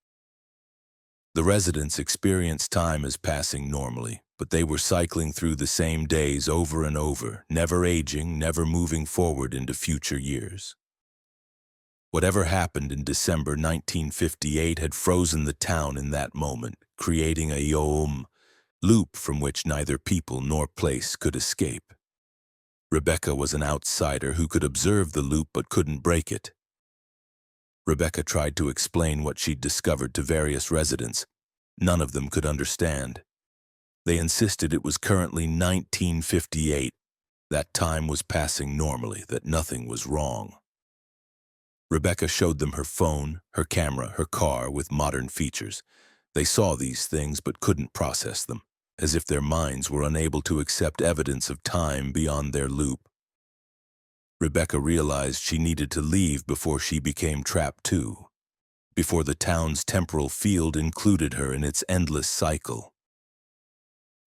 The residents experienced time as passing normally, but they were cycling through the same days over and over, never aging, never moving forward into future years. Whatever happened in December 1958 had frozen the town in that moment, creating a loop from which neither people nor place could escape. Rebecca was an outsider who could observe the loop but couldn't break it. Rebecca tried to explain what she'd discovered to various residents. None of them could understand. They insisted it was currently 1958. That time was passing normally, that nothing was wrong. Rebecca showed them her phone, her camera, her car with modern features. They saw these things but couldn't process them, as if their minds were unable to accept evidence of time beyond their loop. Rebecca realized she needed to leave before she became trapped too, before the town's temporal field included her in its endless cycle.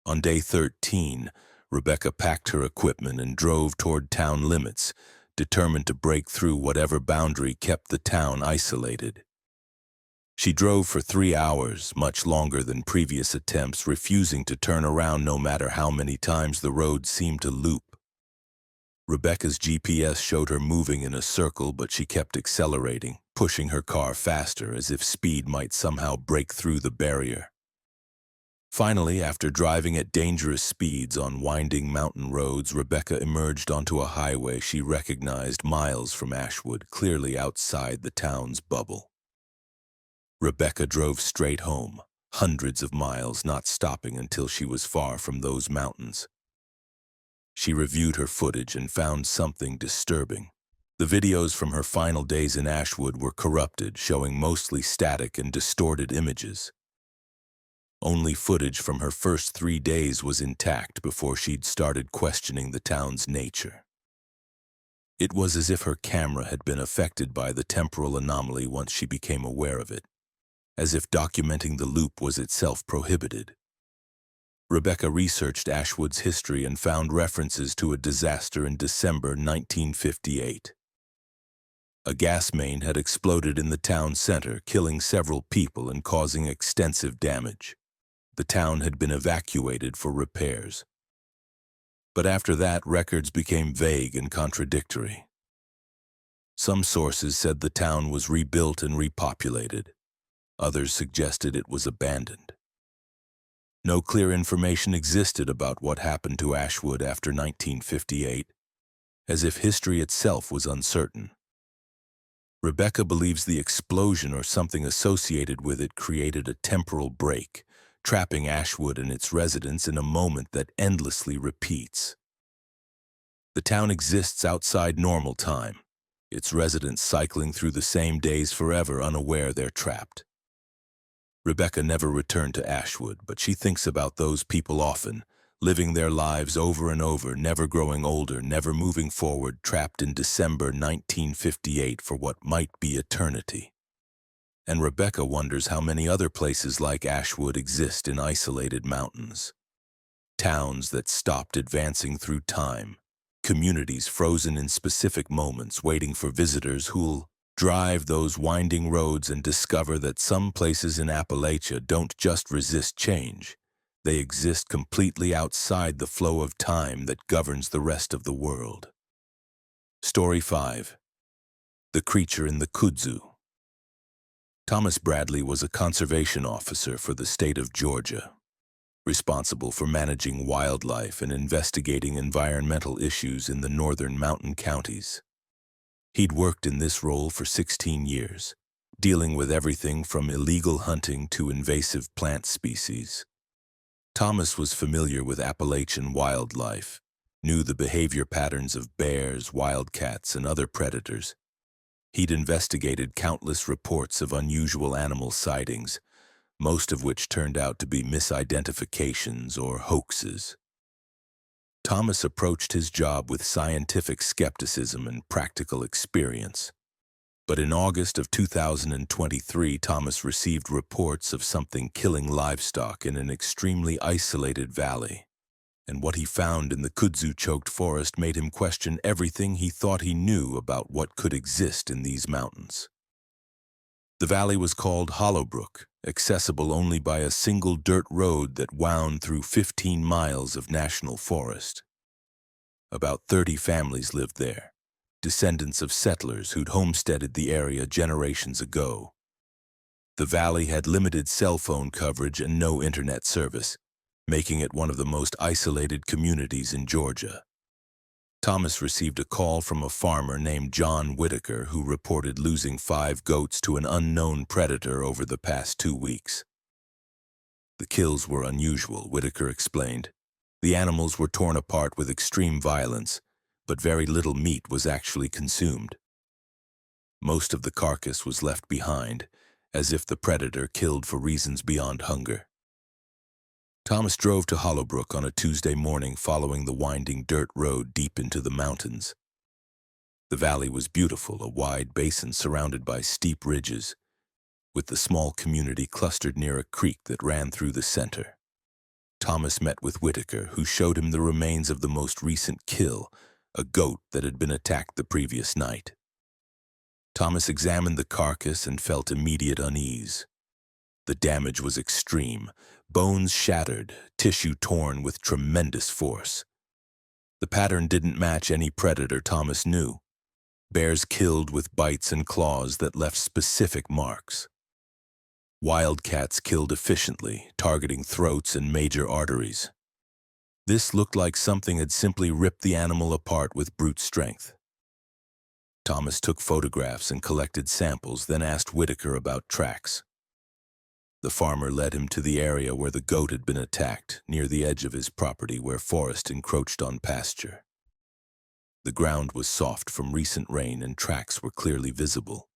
On day 13, Rebecca packed her equipment and drove toward town limits, determined to break through whatever boundary kept the town isolated. She drove for 3 hours, much longer than previous attempts, refusing to turn around no matter how many times the road seemed to loop. Rebecca's GPS showed her moving in a circle, but she kept accelerating, pushing her car faster as if speed might somehow break through the barrier. Finally, after driving at dangerous speeds on winding mountain roads, Rebecca emerged onto a highway she recognized miles from Ashwood, clearly outside the town's bubble. Rebecca drove straight home, hundreds of miles, not stopping until she was far from those mountains. She reviewed her footage and found something disturbing. The videos from her final days in Ashwood were corrupted, showing mostly static and distorted images. Only footage from her first 3 days was intact before she'd started questioning the town's nature. It was as if her camera had been affected by the temporal anomaly once she became aware of it, as if documenting the loop was itself prohibited. Rebecca researched Ashwood's history and found references to a disaster in December 1958. A gas main had exploded in the town center, killing several people and causing extensive damage. The town had been evacuated for repairs. But after that, records became vague and contradictory. Some sources said the town was rebuilt and repopulated. Others suggested it was abandoned. No clear information existed about what happened to Ashwood after 1958, as if history itself was uncertain. Rebecca believes the explosion or something associated with it created a temporal break, trapping Ashwood and its residents in a moment that endlessly repeats. The town exists outside normal time, its residents cycling through the same days forever, unaware they're trapped. Rebecca never returned to Ashwood, but she thinks about those people often, living their lives over and over, never growing older, never moving forward, trapped in December 1958 for what might be eternity. And Rebecca wonders how many other places like Ashwood exist in isolated mountains. Towns that stopped advancing through time, communities frozen in specific moments, waiting for visitors who'll drive those winding roads and discover that some places in Appalachia don't just resist change. They exist completely outside the flow of time that governs the rest of the world. Story 5. The Creature in the Kudzu. Thomas Bradley was a conservation officer for the state of Georgia, responsible for managing wildlife and investigating environmental issues in the northern mountain counties. He'd worked in this role for 16 years, dealing with everything from illegal hunting to invasive plant species. Thomas was familiar with Appalachian wildlife, knew the behavior patterns of bears, wildcats, and other predators. He'd investigated countless reports of unusual animal sightings, most of which turned out to be misidentifications or hoaxes. Thomas approached his job with scientific skepticism and practical experience. But in August of 2023, Thomas received reports of something killing livestock in an extremely isolated valley. And what he found in the kudzu-choked forest made him question everything he thought he knew about what could exist in these mountains. The valley was called Hollowbrook, accessible only by a single dirt road that wound through 15 miles of national forest. About 30 families lived there, descendants of settlers who'd homesteaded the area generations ago. The valley had limited cell phone coverage and no internet service, making it one of the most isolated communities in Georgia. Thomas received a call from a farmer named John Whitaker who reported losing 5 goats to an unknown predator over the past 2 weeks. The kills were unusual, Whitaker explained. The animals were torn apart with extreme violence, but very little meat was actually consumed. Most of the carcass was left behind, as if the predator killed for reasons beyond hunger. Thomas drove to Hollowbrook on a Tuesday morning following the winding dirt road deep into the mountains. The valley was beautiful, a wide basin surrounded by steep ridges, with the small community clustered near a creek that ran through the center. Thomas met with Whitaker, who showed him the remains of the most recent kill, a goat that had been attacked the previous night. Thomas examined the carcass and felt immediate unease. The damage was extreme, bones shattered, tissue torn with tremendous force. The pattern didn't match any predator Thomas knew. Bears killed with bites and claws that left specific marks. Wildcats killed efficiently, targeting throats and major arteries. This looked like something had simply ripped the animal apart with brute strength. Thomas took photographs and collected samples, then asked Whitaker about tracks. The farmer led him to the area where the goat had been attacked, near the edge of his property where forest encroached on pasture. The ground was soft from recent rain and tracks were clearly visible.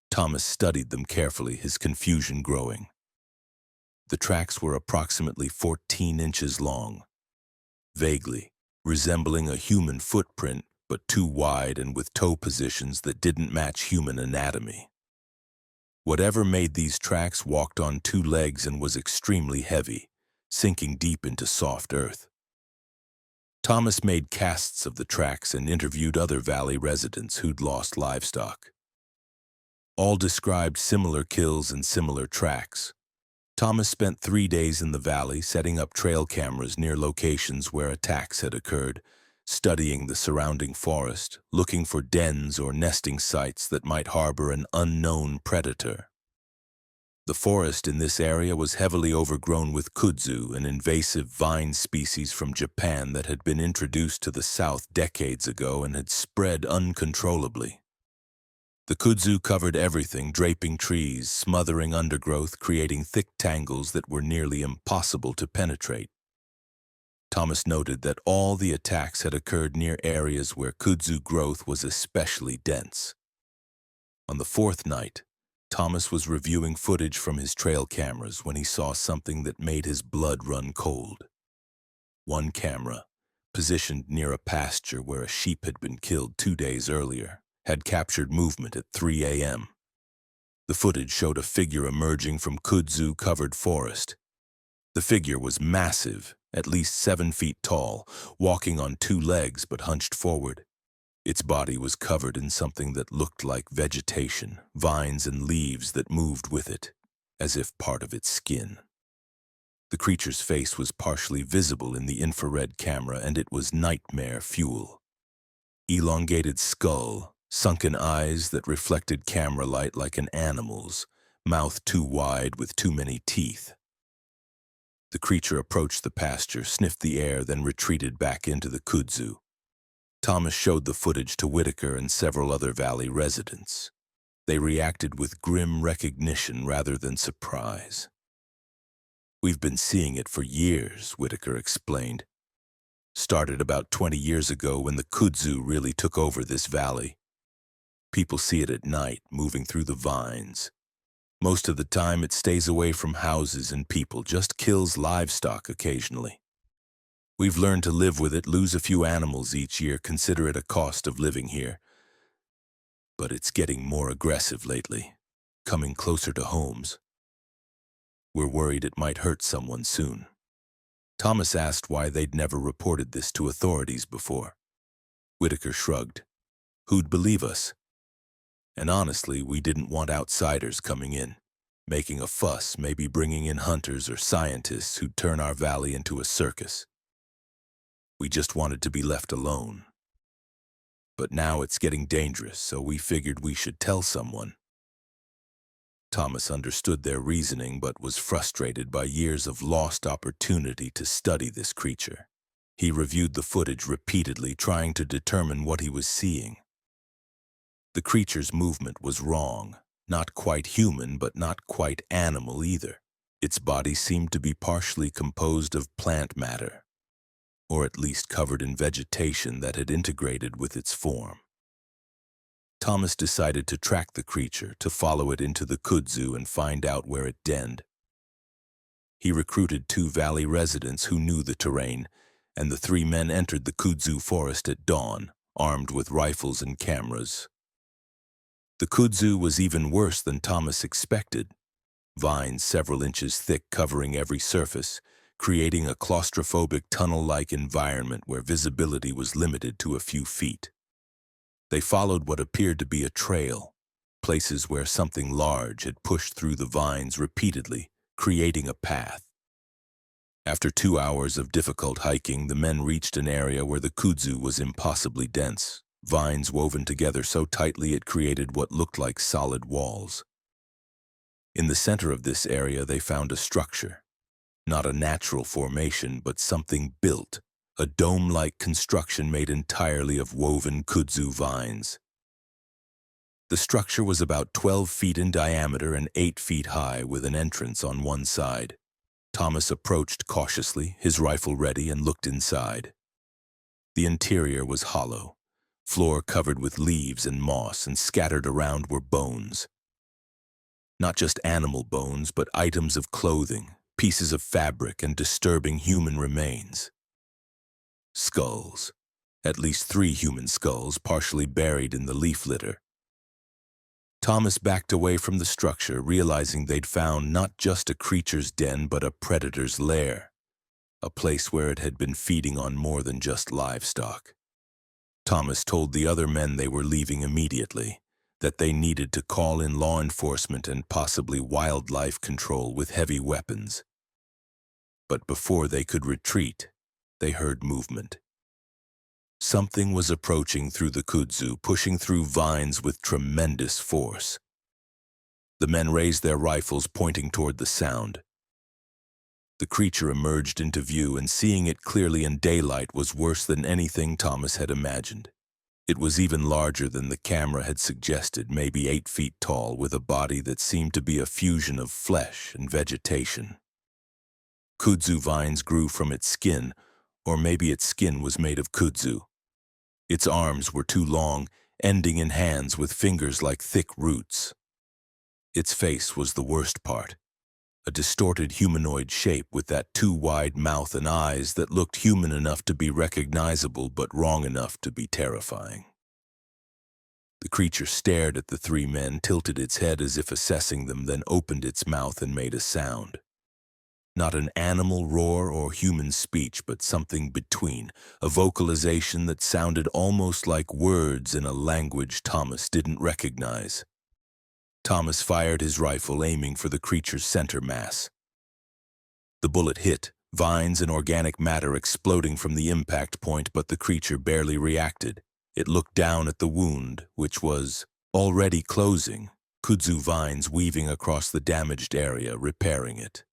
Thomas studied them carefully, his confusion growing. The tracks were approximately 14 inches long, vaguely resembling a human footprint, but too wide and with toe positions that didn't match human anatomy. Whatever made these tracks walked on two legs and was extremely heavy, sinking deep into soft earth. Thomas made casts of the tracks and interviewed other valley residents who'd lost livestock. All described similar kills and similar tracks. Thomas spent 3 days in the valley setting up trail cameras near locations where attacks had occurred, studying the surrounding forest, looking for dens or nesting sites that might harbor an unknown predator. The forest in this area was heavily overgrown with kudzu, an invasive vine species from Japan that had been introduced to the south decades ago and had spread uncontrollably. The kudzu covered everything, draping trees, smothering undergrowth, creating thick tangles that were nearly impossible to penetrate. Thomas noted that all the attacks had occurred near areas where kudzu growth was especially dense. On the fourth night, Thomas was reviewing footage from his trail cameras when he saw something that made his blood run cold. One camera, positioned near a pasture where a sheep had been killed 2 days earlier, had captured movement at 3 a.m. The footage showed a figure emerging from kudzu-covered forest. The figure was massive, at least 7 feet tall, walking on 2 legs but hunched forward. Its body was covered in something that looked like vegetation, vines and leaves that moved with it, as if part of its skin. The creature's face was partially visible in the infrared camera, and it was nightmare fuel. Elongated skull, sunken eyes that reflected camera light like an animal's, mouth too wide with too many teeth. The creature approached the pasture, sniffed the air, then retreated back into the kudzu. Thomas showed the footage to Whitaker and several other valley residents. They reacted with grim recognition rather than surprise. "We've been seeing it for years," Whitaker explained. "Started about 20 years ago when the kudzu really took over this valley. People see it at night, moving through the vines. Most of the time it stays away from houses and people, just kills livestock occasionally. We've learned to live with it, lose a few animals each year, consider it a cost of living here. But it's getting more aggressive lately, coming closer to homes. We're worried it might hurt someone soon." Thomas asked why they'd never reported this to authorities before. Whitaker shrugged. "Who'd believe us? And honestly, we didn't want outsiders coming in, making a fuss, maybe bringing in hunters or scientists who'd turn our valley into a circus. We just wanted to be left alone. But now it's getting dangerous, so we figured we should tell someone." Thomas understood their reasoning but was frustrated by years of lost opportunity to study this creature. He reviewed the footage repeatedly, trying to determine what he was seeing. The creature's movement was wrong, not quite human but not quite animal either. Its body seemed to be partially composed of plant matter, or at least covered in vegetation that had integrated with its form. Thomas decided to track the creature, to follow it into the kudzu and find out where it denned. He recruited 2 valley residents who knew the terrain, and the 3 men entered the kudzu forest at dawn, armed with rifles and cameras. The kudzu was even worse than Thomas expected. Vines several inches thick covering every surface, creating a claustrophobic tunnel-like environment where visibility was limited to a few feet. They followed what appeared to be a trail, places where something large had pushed through the vines repeatedly, creating a path. After 2 hours of difficult hiking, the men reached an area where the kudzu was impossibly dense, vines woven together so tightly it created what looked like solid walls. In the center of this area, they found a structure. Not a natural formation, but something built, a dome-like construction made entirely of woven kudzu vines. The structure was about 12 feet in diameter and 8 feet high, with an entrance on one side. Thomas approached cautiously, his rifle ready, and looked inside. The interior was hollow, floor covered with leaves and moss, and scattered around were bones. Not just animal bones, but items of clothing, pieces of fabric, and disturbing human remains. Skulls. At least 3 human skulls, partially buried in the leaf litter. Thomas backed away from the structure, realizing they'd found not just a creature's den, but a predator's lair, a place where it had been feeding on more than just livestock. Thomas told the other men they were leaving immediately, that they needed to call in law enforcement and possibly wildlife control with heavy weapons. But before they could retreat, they heard movement. Something was approaching through the kudzu, pushing through vines with tremendous force. The men raised their rifles, pointing toward the sound. The creature emerged into view, and seeing it clearly in daylight was worse than anything Thomas had imagined. It was even larger than the camera had suggested, maybe 8 feet tall, with a body that seemed to be a fusion of flesh and vegetation. Kudzu vines grew from its skin, or maybe its skin was made of kudzu. Its arms were too long, ending in hands with fingers like thick roots. Its face was the worst part, a distorted humanoid shape with that too wide mouth and eyes that looked human enough to be recognizable but wrong enough to be terrifying. The creature stared at the 3 men, tilted its head as if assessing them, then opened its mouth and made a sound. Not an animal roar or human speech, but something between, a vocalization that sounded almost like words in a language Thomas didn't recognize. Thomas fired his rifle, aiming for the creature's center mass. The bullet hit, vines and organic matter exploding from the impact point, but the creature barely reacted. It looked down at the wound, which was already closing, kudzu vines weaving across the damaged area, repairing it.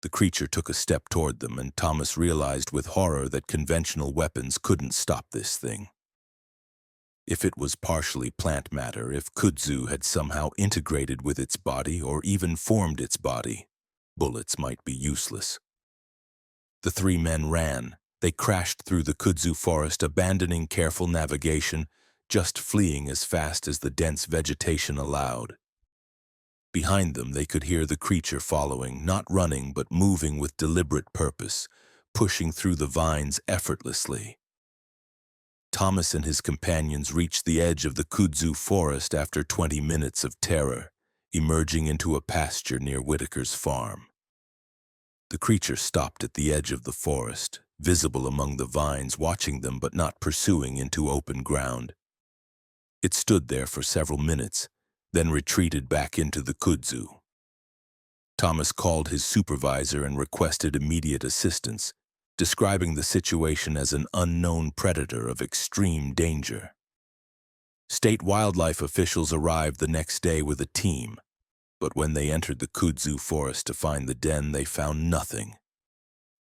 The creature took a step toward them, and Thomas realized with horror that conventional weapons couldn't stop this thing. If it was partially plant matter, if kudzu had somehow integrated with its body or even formed its body, bullets might be useless. The 3 men ran. They crashed through the kudzu forest, abandoning careful navigation, just fleeing as fast as the dense vegetation allowed. Behind them, they could hear the creature following, not running but moving with deliberate purpose, pushing through the vines effortlessly. Thomas and his companions reached the edge of the kudzu forest after 20 minutes of terror, emerging into a pasture near Whitaker's farm. The creature stopped at the edge of the forest, visible among the vines, watching them but not pursuing into open ground. It stood there for several minutes, then retreated back into the kudzu. Thomas called his supervisor and requested immediate assistance, describing the situation as an unknown predator of extreme danger. State wildlife officials arrived the next day with a team, but when they entered the kudzu forest to find the den, they found nothing.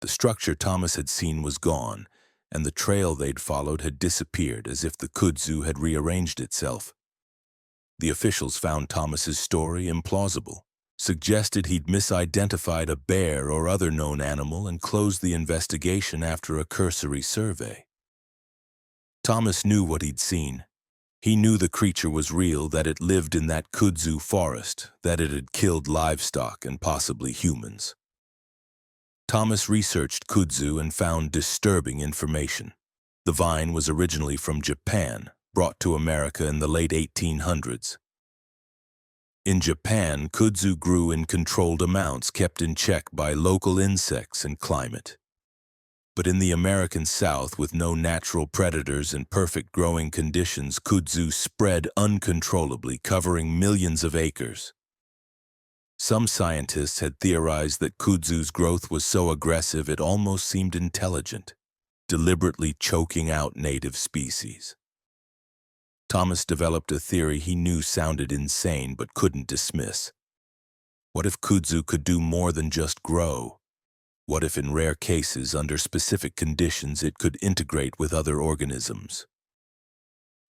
The structure Thomas had seen was gone, and the trail they'd followed had disappeared, as if the kudzu had rearranged itself. The officials found Thomas's story implausible, suggested he'd misidentified a bear or other known animal, and closed the investigation after a cursory survey. Thomas knew what he'd seen. He knew the creature was real, that it lived in that kudzu forest, that it had killed livestock and possibly humans. Thomas researched kudzu and found disturbing information. The vine was originally from Japan, brought to America in the late 1800s. In Japan, kudzu grew in controlled amounts, kept in check by local insects and climate. But in the American South, with no natural predators and perfect growing conditions, kudzu spread uncontrollably, covering millions of acres. Some scientists had theorized that kudzu's growth was so aggressive it almost seemed intelligent, deliberately choking out native species. Thomas developed a theory he knew sounded insane but couldn't dismiss. What if kudzu could do more than just grow? What if in rare cases, under specific conditions, it could integrate with other organisms?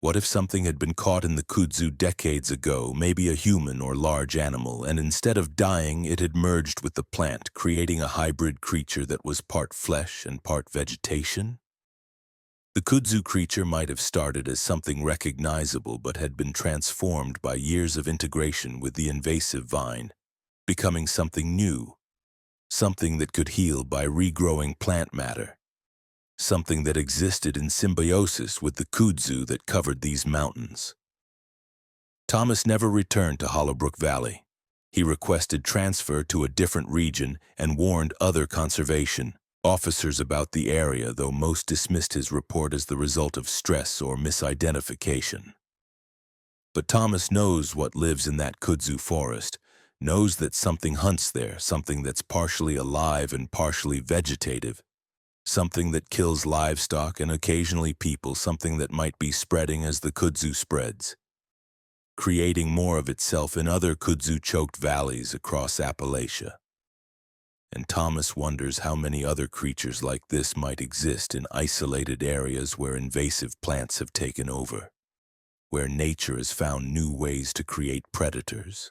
What if something had been caught in the kudzu decades ago, maybe a human or large animal, and instead of dying, it had merged with the plant, creating a hybrid creature that was part flesh and part vegetation? The kudzu creature might have started as something recognizable but had been transformed by years of integration with the invasive vine, becoming something new, something that could heal by regrowing plant matter, something that existed in symbiosis with the kudzu that covered these mountains. Thomas never returned to Hollowbrook Valley. He requested transfer to a different region and warned other conservation officers about the area, though most dismissed his report as the result of stress or misidentification. But Thomas knows what lives in that kudzu forest, knows that something hunts there, something that's partially alive and partially vegetative, something that kills livestock and occasionally people, something that might be spreading as the kudzu spreads, creating more of itself in other kudzu-choked valleys across Appalachia. And Thomas wonders how many other creatures like this might exist in isolated areas where invasive plants have taken over, where nature has found new ways to create predators,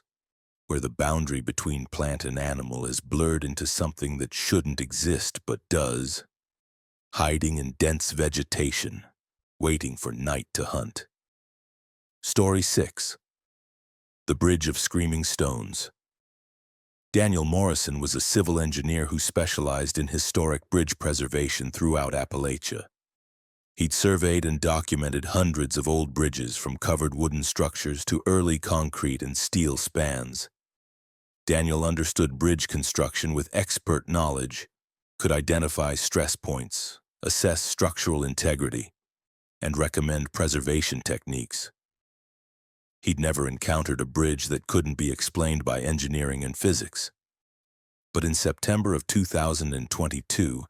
where the boundary between plant and animal is blurred into something that shouldn't exist but does, hiding in dense vegetation, waiting for night to hunt. Story 6. The Bridge of Screaming Stones. Daniel Morrison was a civil engineer who specialized in historic bridge preservation throughout Appalachia. He'd surveyed and documented hundreds of old bridges, from covered wooden structures to early concrete and steel spans. Daniel understood bridge construction with expert knowledge, could identify stress points, assess structural integrity, and recommend preservation techniques. He'd never encountered a bridge that couldn't be explained by engineering and physics. But in September of 2022,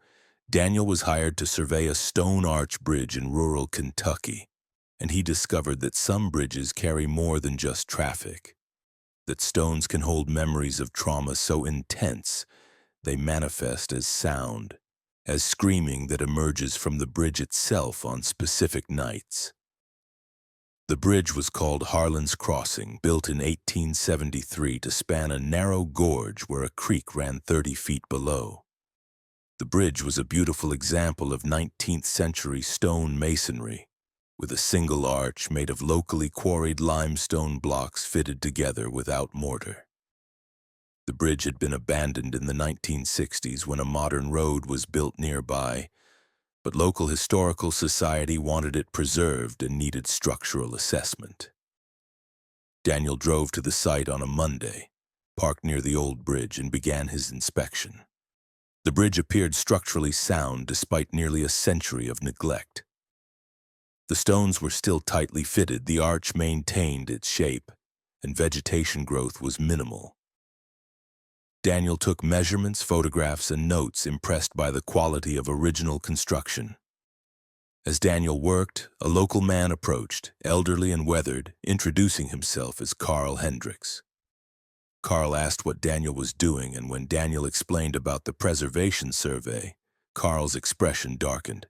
Daniel was hired to survey a stone arch bridge in rural Kentucky, and he discovered that some bridges carry more than just traffic, that stones can hold memories of trauma so intense they manifest as sound, as screaming that emerges from the bridge itself on specific nights. The bridge was called Harlan's Crossing, built in 1873 to span a narrow gorge where a creek ran 30 feet below. The bridge was a beautiful example of 19th century stone masonry, with a single arch made of locally quarried limestone blocks fitted together without mortar. The bridge had been abandoned in the 1960s when a modern road was built nearby, but local historical society wanted it preserved and needed structural assessment. Daniel drove to the site on a Monday, parked near the old bridge, and began his inspection. The bridge appeared structurally sound despite nearly a century of neglect. The stones were still tightly fitted, the arch maintained its shape, and vegetation growth was minimal. Daniel took measurements, photographs, and notes, impressed by the quality of original construction. As Daniel worked, a local man approached, elderly and weathered, introducing himself as Carl Hendricks. Carl asked what Daniel was doing, and when Daniel explained about the preservation survey, Carl's expression darkened.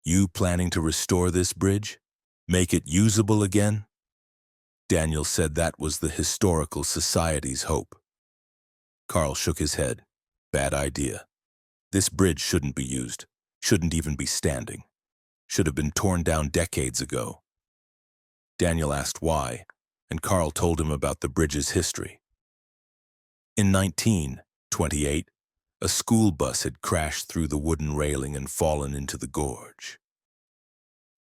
"You planning to restore this bridge? Make it usable again?" Daniel said that was the Historical Society's hope. Carl shook his head. "Bad idea. This bridge shouldn't be used, shouldn't even be standing. Should have been torn down decades ago." Daniel asked why, and Carl told him about the bridge's history. In 1928, a school bus had crashed through the wooden railing and fallen into the gorge.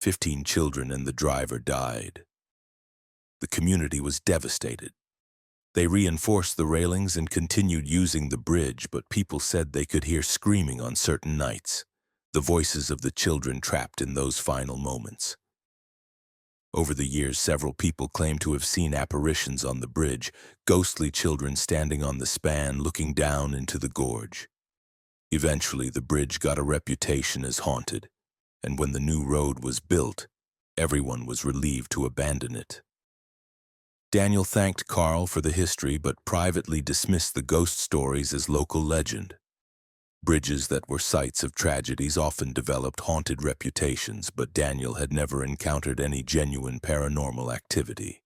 15 children and the driver died. The community was devastated. They reinforced the railings and continued using the bridge, but people said they could hear screaming on certain nights, the voices of the children trapped in those final moments. Over the years, several people claim to have seen apparitions on the bridge, ghostly children standing on the span looking down into the gorge. Eventually, the bridge got a reputation as haunted, and when the new road was built, everyone was relieved to abandon it. Daniel thanked Carl for the history but privately dismissed the ghost stories as local legend. Bridges that were sites of tragedies often developed haunted reputations, but Daniel had never encountered any genuine paranormal activity.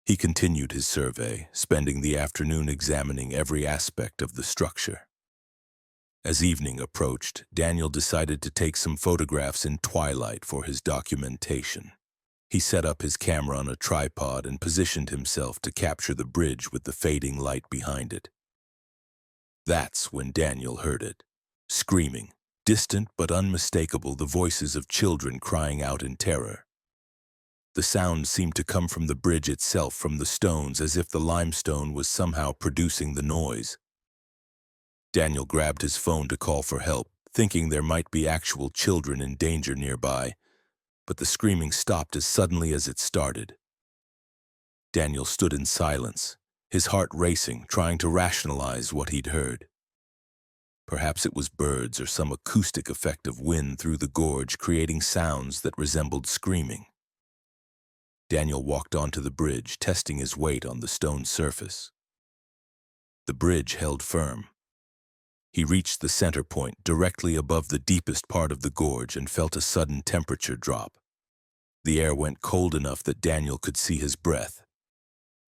He continued his survey, spending the afternoon examining every aspect of the structure. As evening approached, Daniel decided to take some photographs in twilight for his documentation. He set up his camera on a tripod and positioned himself to capture the bridge with the fading light behind it. That's when Daniel heard it. Screaming, distant but unmistakable, the voices of children crying out in terror. The sound seemed to come from the bridge itself, from the stones, as if the limestone was somehow producing the noise. Daniel grabbed his phone to call for help, thinking there might be actual children in danger nearby, but the screaming stopped as suddenly as it started. Daniel stood in silence, his heart racing, trying to rationalize what he'd heard. Perhaps it was birds or some acoustic effect of wind through the gorge creating sounds that resembled screaming. Daniel walked onto the bridge, testing his weight on the stone surface. The bridge held firm. He reached the center point, directly above the deepest part of the gorge, and felt a sudden temperature drop. The air went cold enough that Daniel could see his breath.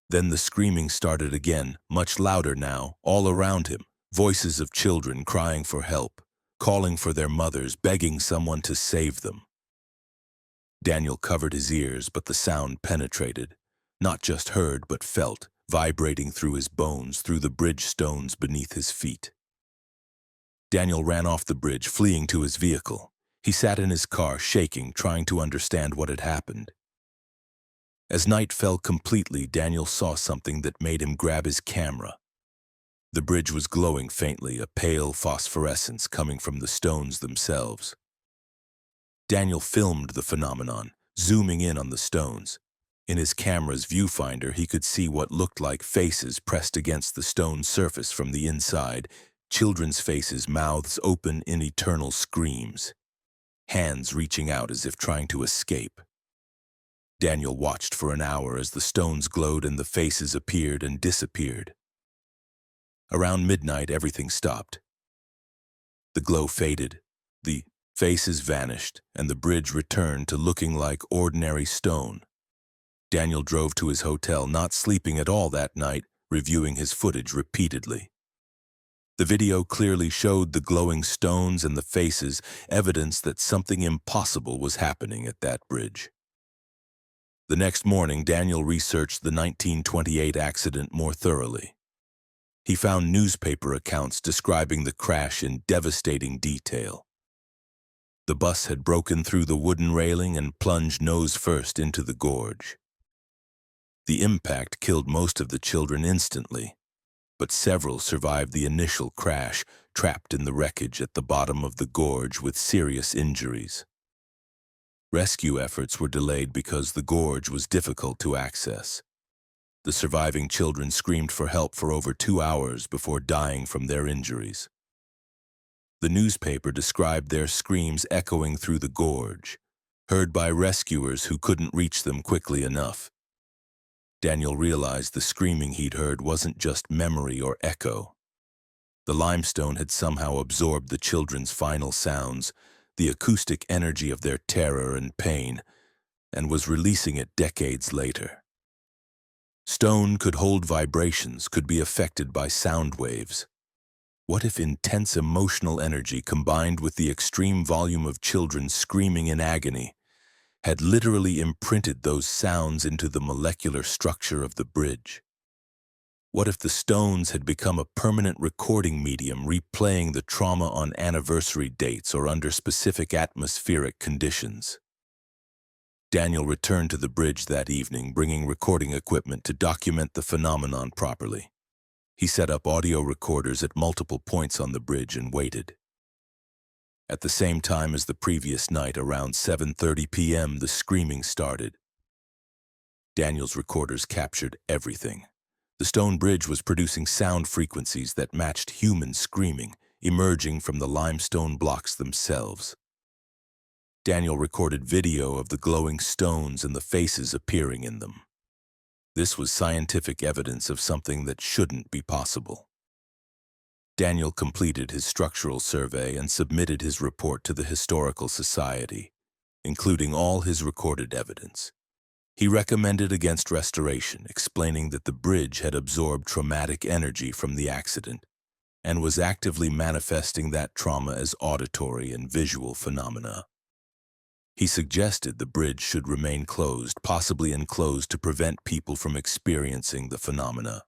Then the screaming started again, much louder now, all around him. Voices of children crying for help, calling for their mothers, begging someone to save them. Daniel covered his ears, but the sound penetrated, not just heard but felt, vibrating through his bones, through the bridge stones beneath his feet. Daniel ran off the bridge, fleeing to his vehicle. He sat in his car, shaking, trying to understand what had happened. As night fell completely, Daniel saw something that made him grab his camera. The bridge was glowing faintly, a pale phosphorescence coming from the stones themselves. Daniel filmed the phenomenon, zooming in on the stones. In his camera's viewfinder, he could see what looked like faces pressed against the stone surface from the inside, children's faces, mouths open in eternal screams, hands reaching out as if trying to escape. Daniel watched for an hour as the stones glowed and the faces appeared and disappeared. Around midnight, everything stopped. The glow faded, the faces vanished, and the bridge returned to looking like ordinary stone. Daniel drove to his hotel, not sleeping at all that night, reviewing his footage repeatedly. The video clearly showed the glowing stones and the faces, evidence that something impossible was happening at that bridge. The next morning, Daniel researched the 1928 accident more thoroughly. He found newspaper accounts describing the crash in devastating detail. The bus had broken through the wooden railing and plunged nose first into the gorge. The impact killed most of the children instantly, but several survived the initial crash, trapped in the wreckage at the bottom of the gorge with serious injuries. Rescue efforts were delayed because the gorge was difficult to access. The surviving children screamed for help for over 2 hours before dying from their injuries. The newspaper described their screams echoing through the gorge, heard by rescuers who couldn't reach them quickly enough. Daniel realized the screaming he'd heard wasn't just memory or echo. The limestone had somehow absorbed the children's final sounds, the acoustic energy of their terror and pain, and was releasing it decades later. Stone could hold vibrations, could be affected by sound waves. What if intense emotional energy combined with the extreme volume of children screaming in agony had literally imprinted those sounds into the molecular structure of the bridge? What if the stones had become a permanent recording medium, replaying the trauma on anniversary dates or under specific atmospheric conditions? Daniel returned to the bridge that evening, bringing recording equipment to document the phenomenon properly. He set up audio recorders at multiple points on the bridge and waited. At the same time as the previous night, around 7:30 p.m., the screaming started. Daniel's recorders captured everything. The stone bridge was producing sound frequencies that matched human screaming, emerging from the limestone blocks themselves. Daniel recorded video of the glowing stones and the faces appearing in them. This was scientific evidence of something that shouldn't be possible. Daniel completed his structural survey and submitted his report to the Historical Society, including all his recorded evidence. He recommended against restoration, explaining that the bridge had absorbed traumatic energy from the accident and was actively manifesting that trauma as auditory and visual phenomena. He suggested the bridge should remain closed, possibly enclosed to prevent people from experiencing the phenomena.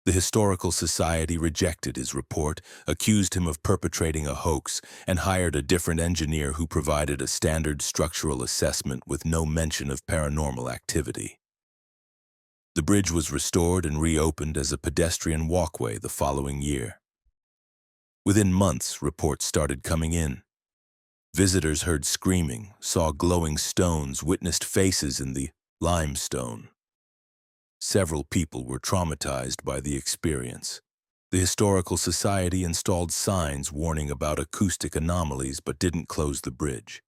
The Historical Society rejected his report, accused him of perpetrating a hoax, and hired a different engineer who provided a standard structural assessment with no mention of paranormal activity. The bridge was restored and reopened as a pedestrian walkway the following year. Within months, reports started coming in. Visitors heard screaming, saw glowing stones, witnessed faces in the limestone. Several people were traumatized by the experience. The Historical Society installed signs warning about acoustic anomalies but didn't close the bridge.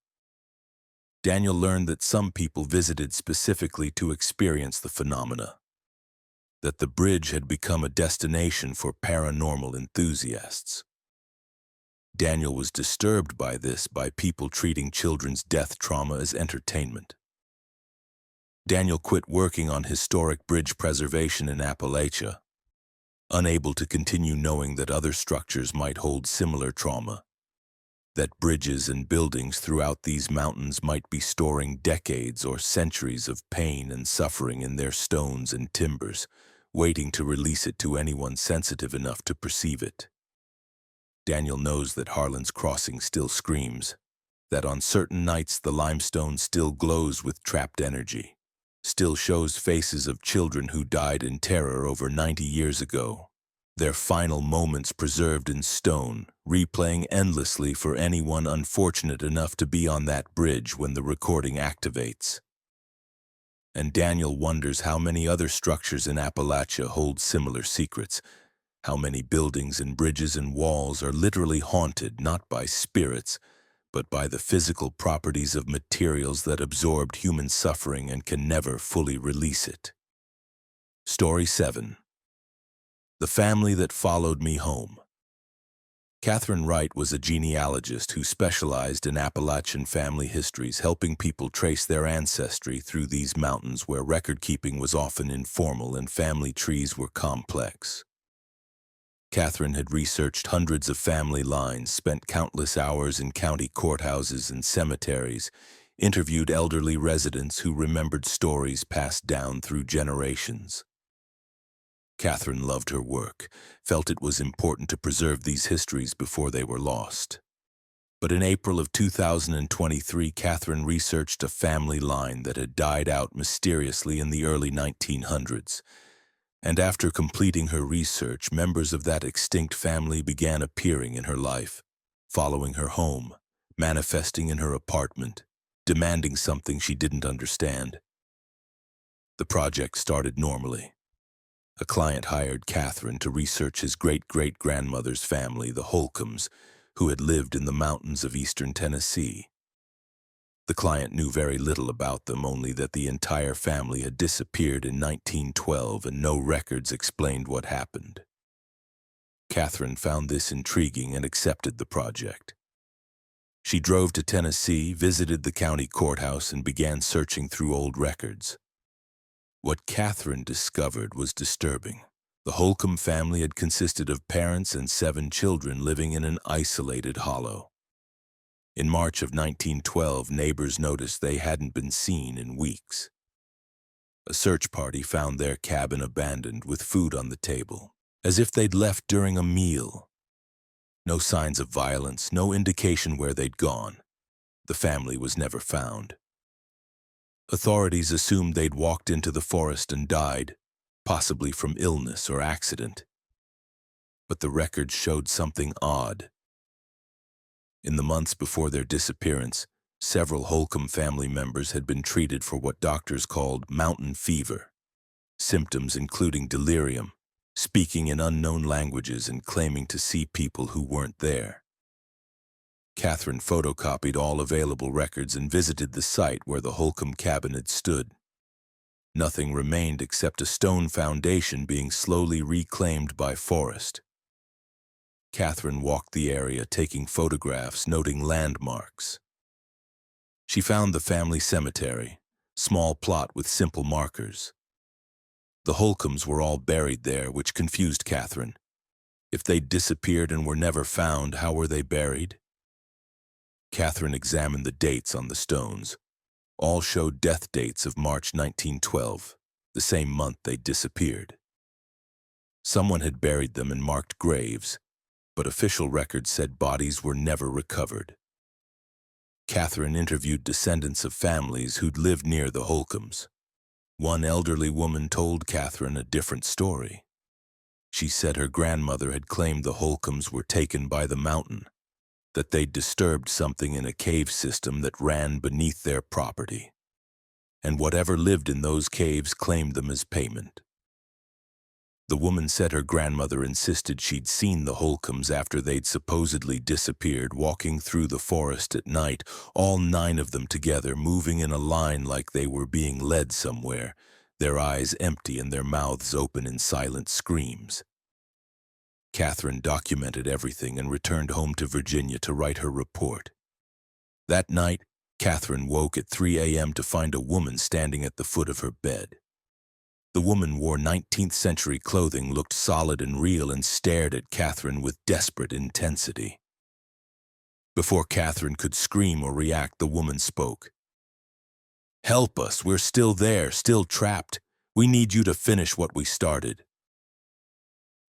Daniel learned that some people visited specifically to experience the phenomena, that the bridge had become a destination for paranormal enthusiasts. Daniel was disturbed by this, by people treating children's death trauma as entertainment. Daniel quit working on historic bridge preservation in Appalachia, unable to continue knowing that other structures might hold similar trauma, that bridges and buildings throughout these mountains might be storing decades or centuries of pain and suffering in their stones and timbers, waiting to release it to anyone sensitive enough to perceive it. Daniel knows that Harlan's Crossing still screams, that on certain nights the limestone still glows with trapped energy, still shows faces of children who died in terror over 90 years ago, their final moments preserved in stone, replaying endlessly for anyone unfortunate enough to be on that bridge when the recording activates. And Daniel wonders how many other structures in Appalachia hold similar secrets, how many buildings and bridges and walls are literally haunted not by spirits, but by the physical properties of materials that absorbed human suffering and can never fully release it. Story 7. The Family That Followed Me Home. Catherine Wright was a genealogist who specialized in Appalachian family histories, helping people trace their ancestry through these mountains where record-keeping was often informal and family trees were complex. Catherine had researched hundreds of family lines, spent countless hours in county courthouses and cemeteries, interviewed elderly residents who remembered stories passed down through generations. Catherine loved her work, felt it was important to preserve these histories before they were lost. But in April of 2023, Catherine researched a family line that had died out mysteriously in the early 1900s. And after completing her research, members of that extinct family began appearing in her life, following her home, manifesting in her apartment, demanding something she didn't understand. The project started normally. A client hired Catherine to research his great-great-grandmother's family, the Holcombs, who had lived in the mountains of eastern Tennessee. The client knew very little about them, only that the entire family had disappeared in 1912 and no records explained what happened. Catherine found this intriguing and accepted the project. She drove to Tennessee, visited the county courthouse, and began searching through old records. What Catherine discovered was disturbing. The Holcomb family had consisted of parents and 7 children living in an isolated hollow. In March of 1912, neighbors noticed they hadn't been seen in weeks. A search party found their cabin abandoned with food on the table, as if they'd left during a meal. No signs of violence, no indication where they'd gone. The family was never found. Authorities assumed they'd walked into the forest and died, possibly from illness or accident. But the records showed something odd. In the months before their disappearance, several Holcomb family members had been treated for what doctors called mountain fever, symptoms including delirium, speaking in unknown languages and claiming to see people who weren't there. Catherine photocopied all available records and visited the site where the Holcomb cabin had stood. Nothing remained except a stone foundation being slowly reclaimed by forest. Catherine walked the area, taking photographs, noting landmarks. She found the family cemetery, small plot with simple markers. The Holcombs were all buried there, which confused Catherine. If they'd disappeared and were never found, how were they buried? Catherine examined the dates on the stones. All showed death dates of March 1912, the same month they disappeared. Someone had buried them and marked graves, but official records said bodies were never recovered. Catherine interviewed descendants of families who'd lived near the Holcombs. One elderly woman told Catherine a different story. She said her grandmother had claimed the Holcombs were taken by the mountain, that they'd disturbed something in a cave system that ran beneath their property, and whatever lived in those caves claimed them as payment. The woman said her grandmother insisted she'd seen the Holcombs after they'd supposedly disappeared, walking through the forest at night, all 9 of them together, moving in a line like they were being led somewhere, their eyes empty and their mouths open in silent screams. Catherine documented everything and returned home to Virginia to write her report. That night, Catherine woke at 3 a.m. to find a woman standing at the foot of her bed. The woman wore 19th century clothing, looked solid and real, and stared at Catherine with desperate intensity. Before Catherine could scream or react, the woman spoke. "Help us, we're still there, still trapped. We need you to finish what we started."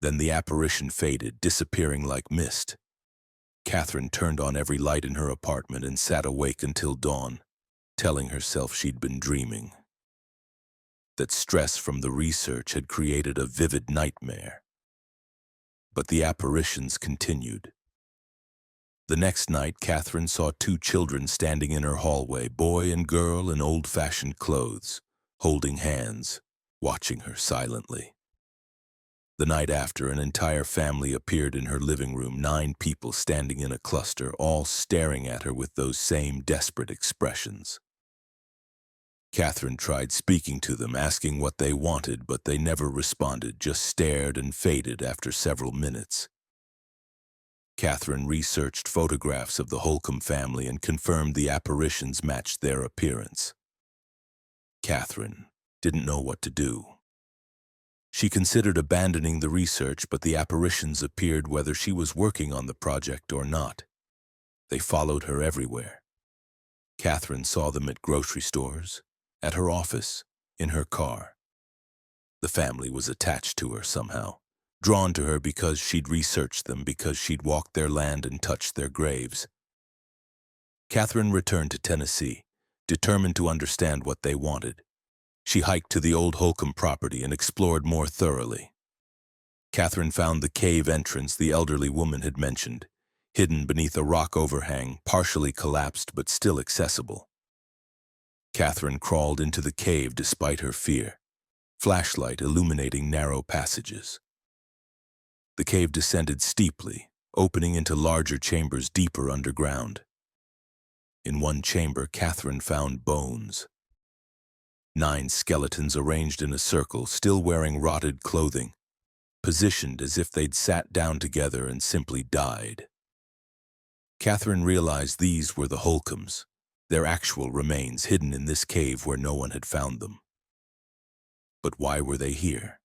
Then the apparition faded, disappearing like mist. Catherine turned on every light in her apartment and sat awake until dawn, telling herself she'd been dreaming. That stress from the research had created a vivid nightmare. But the apparitions continued. The next night, Catherine saw 2 children standing in her hallway, boy and girl in old-fashioned clothes, holding hands, watching her silently. The night after, an entire family appeared in her living room, 9 people standing in a cluster, all staring at her with those same desperate expressions. Catherine tried speaking to them, asking what they wanted, but they never responded, just stared and faded after several minutes. Catherine researched photographs of the Holcomb family and confirmed the apparitions matched their appearance. Catherine didn't know what to do. She considered abandoning the research, but the apparitions appeared whether she was working on the project or not. They followed her everywhere. Catherine saw them at grocery stores, at her office, in her car. The family was attached to her somehow, drawn to her because she'd researched them, because she'd walked their land and touched their graves. Catherine returned to Tennessee, determined to understand what they wanted. She hiked to the old Holcomb property and explored more thoroughly. Catherine found the cave entrance the elderly woman had mentioned, hidden beneath a rock overhang, partially collapsed but still accessible. Catherine crawled into the cave despite her fear, flashlight illuminating narrow passages. The cave descended steeply, opening into larger chambers deeper underground. In one chamber, Catherine found bones. 9 skeletons arranged in a circle, still wearing rotted clothing, positioned as if they'd sat down together and simply died. Catherine realized these were the Holcombs, their actual remains hidden in this cave where no one had found them. But why were they here?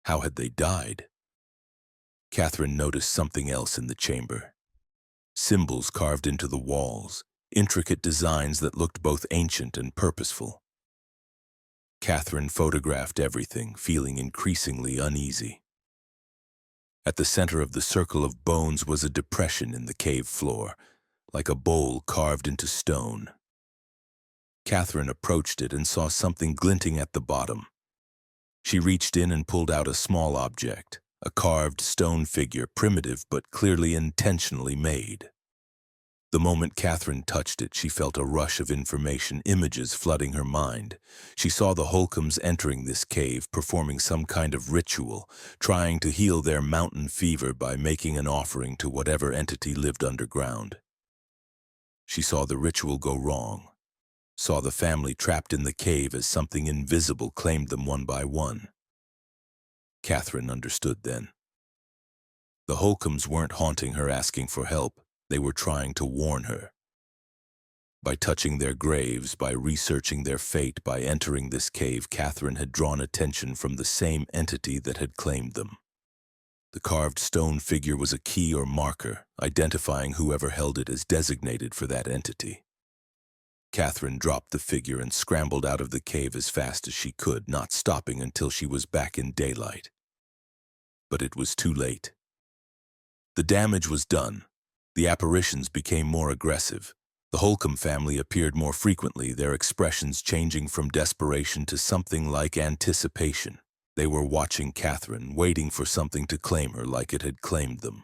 How had they died? Catherine noticed something else in the chamber. Symbols carved into the walls, intricate designs that looked both ancient and purposeful. Catherine photographed everything, feeling increasingly uneasy. At the center of the circle of bones was a depression in the cave floor, like a bowl carved into stone. Catherine approached it and saw something glinting at the bottom. She reached in and pulled out a small object, a carved stone figure, primitive but clearly intentionally made. The moment Catherine touched it, she felt a rush of information, images flooding her mind. She saw the Holcombs entering this cave, performing some kind of ritual, trying to heal their mountain fever by making an offering to whatever entity lived underground. She saw the ritual go wrong, saw the family trapped in the cave as something invisible claimed them one by one. Catherine understood then. The Holcombs weren't haunting her asking for help. They were trying to warn her. By touching their graves, by researching their fate, by entering this cave, Catherine had drawn attention from the same entity that had claimed them. The carved stone figure was a key or marker, identifying whoever held it as designated for that entity. Catherine dropped the figure and scrambled out of the cave as fast as she could, not stopping until she was back in daylight. But it was too late. The damage was done. The apparitions became more aggressive. The Holcomb family appeared more frequently, their expressions changing from desperation to something like anticipation. They were watching Catherine, waiting for something to claim her like it had claimed them.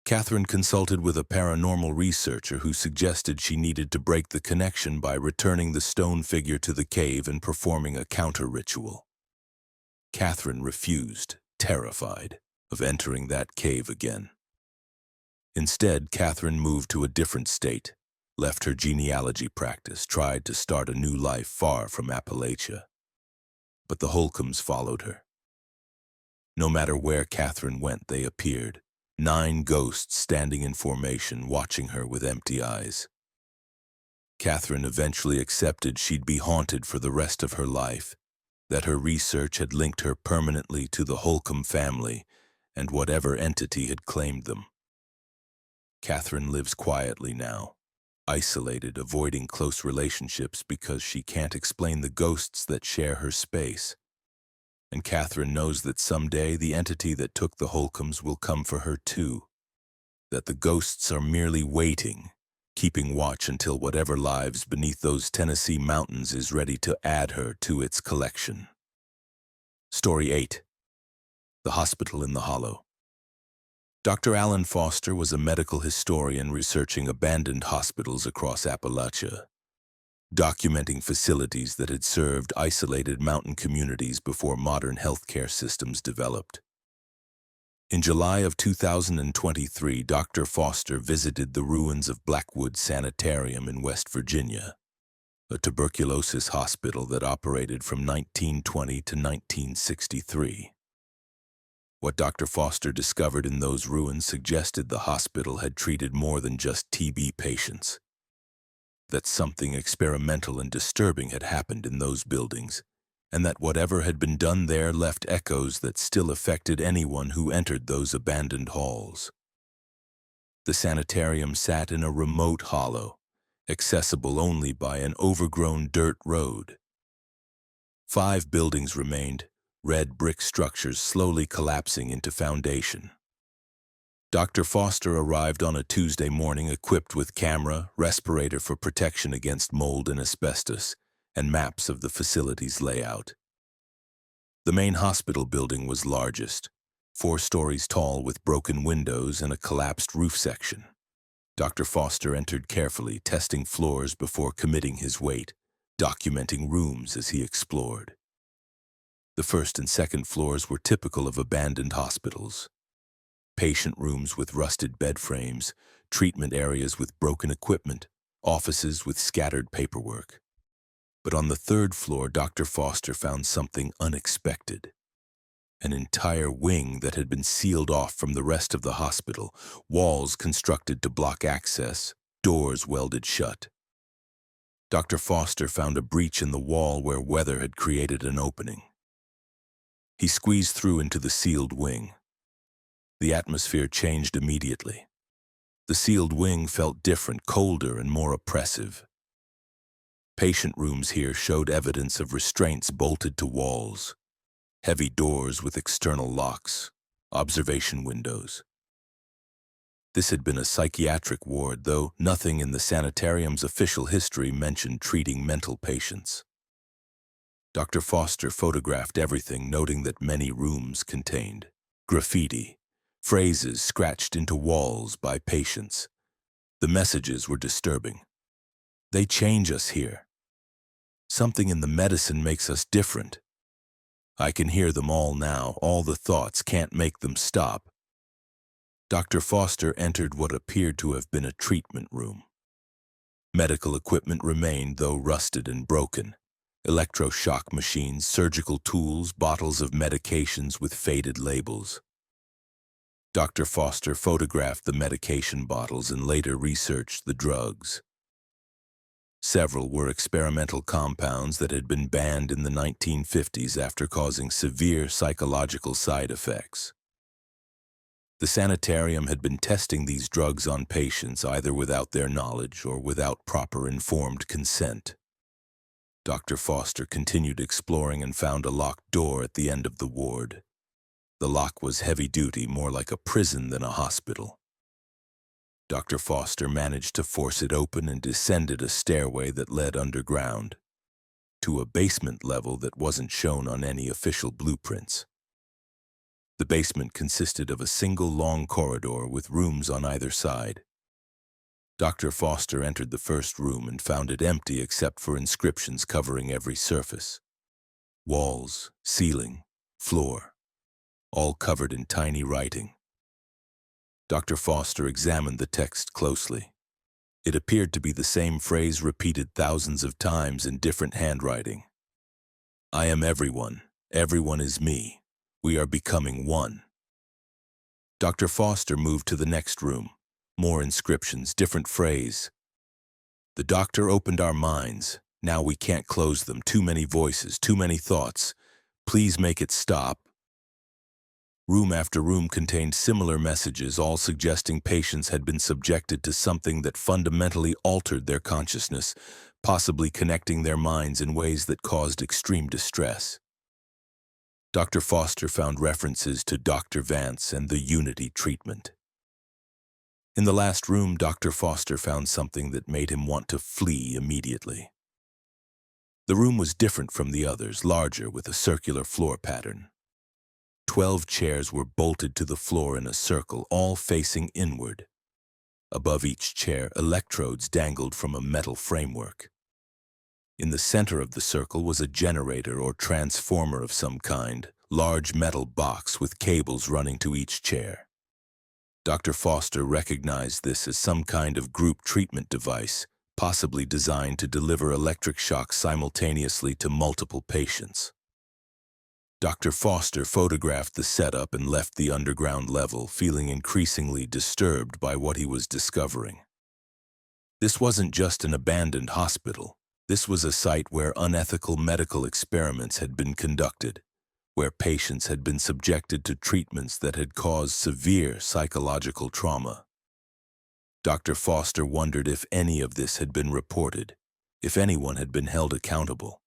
Catherine consulted with a paranormal researcher who suggested she needed to break the connection by returning the stone figure to the cave and performing a counter-ritual. Catherine refused, terrified of entering that cave again. Instead, Catherine moved to a different state, left her genealogy practice, tried to start a new life far from Appalachia. But the Holcombs followed her. No matter where Catherine went, they appeared, 9 ghosts standing in formation, watching her with empty eyes. Catherine eventually accepted she'd be haunted for the rest of her life, that her research had linked her permanently to the Holcomb family and whatever entity had claimed them. Catherine lives quietly now, isolated, avoiding close relationships because she can't explain the ghosts that share her space. And Catherine knows that someday the entity that took the Holcombs will come for her too, that the ghosts are merely waiting, keeping watch until whatever lives beneath those Tennessee mountains is ready to add her to its collection. Story 8. The Hospital in the Hollow. Dr. Alan Foster was a medical historian researching abandoned hospitals across Appalachia, documenting facilities that had served isolated mountain communities before modern healthcare systems developed. In July of 2023, Dr. Foster visited the ruins of Blackwood Sanitarium in West Virginia, a tuberculosis hospital that operated from 1920 to 1963. What Dr. Foster discovered in those ruins suggested the hospital had treated more than just TB patients, that something experimental and disturbing had happened in those buildings, and that whatever had been done there left echoes that still affected anyone who entered those abandoned halls. The sanitarium sat in a remote hollow, accessible only by an overgrown dirt road. 5 buildings remained, red brick structures slowly collapsing into foundation. Dr. Foster arrived on a Tuesday morning equipped with camera, respirator for protection against mold and asbestos, and maps of the facility's layout. The main hospital building was largest, 4 stories tall with broken windows and a collapsed roof section. Dr. Foster entered carefully, testing floors before committing his weight, documenting rooms as he explored. The first and second floors were typical of abandoned hospitals. Patient rooms with rusted bed frames, treatment areas with broken equipment, offices with scattered paperwork. But on the 3rd floor, Dr. Foster found something unexpected. An entire wing that had been sealed off from the rest of the hospital, walls constructed to block access, doors welded shut. Dr. Foster found a breach in the wall where weather had created an opening. He squeezed through into the sealed wing. The atmosphere changed immediately. The sealed wing felt different, colder, and more oppressive. Patient rooms here showed evidence of restraints bolted to walls, heavy doors with external locks, observation windows. This had been a psychiatric ward, though nothing in the sanitarium's official history mentioned treating mental patients. Dr. Foster photographed everything, noting that many rooms contained graffiti, phrases scratched into walls by patients. The messages were disturbing. They change us here. Something in the medicine makes us different. I can hear them all now. All the thoughts can't make them stop. Dr. Foster entered what appeared to have been a treatment room. Medical equipment remained, though rusted and broken. Electroshock machines, surgical tools, bottles of medications with faded labels. Dr. Foster photographed the medication bottles and later researched the drugs. Several were experimental compounds that had been banned in the 1950s after causing severe psychological side effects. The sanitarium had been testing these drugs on patients either without their knowledge or without proper informed consent. Dr. Foster continued exploring and found a locked door at the end of the ward. The lock was heavy-duty, more like a prison than a hospital. Dr. Foster managed to force it open and descended a stairway that led underground, to a basement level that wasn't shown on any official blueprints. The basement consisted of a single long corridor with rooms on either side. Dr. Foster entered the first room and found it empty except for inscriptions covering every surface. Walls, ceiling, floor, all covered in tiny writing. Dr. Foster examined the text closely. It appeared to be the same phrase repeated thousands of times in different handwriting. I am everyone. Everyone is me. We are becoming one. Dr. Foster moved to the next room. More inscriptions, different phrase. The doctor opened our minds. Now we can't close them. Too many voices, too many thoughts. Please make it stop. Room after room contained similar messages, all suggesting patients had been subjected to something that fundamentally altered their consciousness, possibly connecting their minds in ways that caused extreme distress. Dr. Foster found references to Dr. Vance and the Unity treatment. In the last room, Dr. Foster found something that made him want to flee immediately. The room was different from the others, larger with a circular floor pattern. 12 chairs were bolted to the floor in a circle, all facing inward. Above each chair, electrodes dangled from a metal framework. In the center of the circle was a generator or transformer of some kind, large metal box with cables running to each chair. Dr. Foster recognized this as some kind of group treatment device, possibly designed to deliver electric shocks simultaneously to multiple patients. Dr. Foster photographed the setup and left the underground level, feeling increasingly disturbed by what he was discovering. This wasn't just an abandoned hospital. This was a site where unethical medical experiments had been conducted, where patients had been subjected to treatments that had caused severe psychological trauma. Dr. Foster wondered if any of this had been reported, if anyone had been held accountable.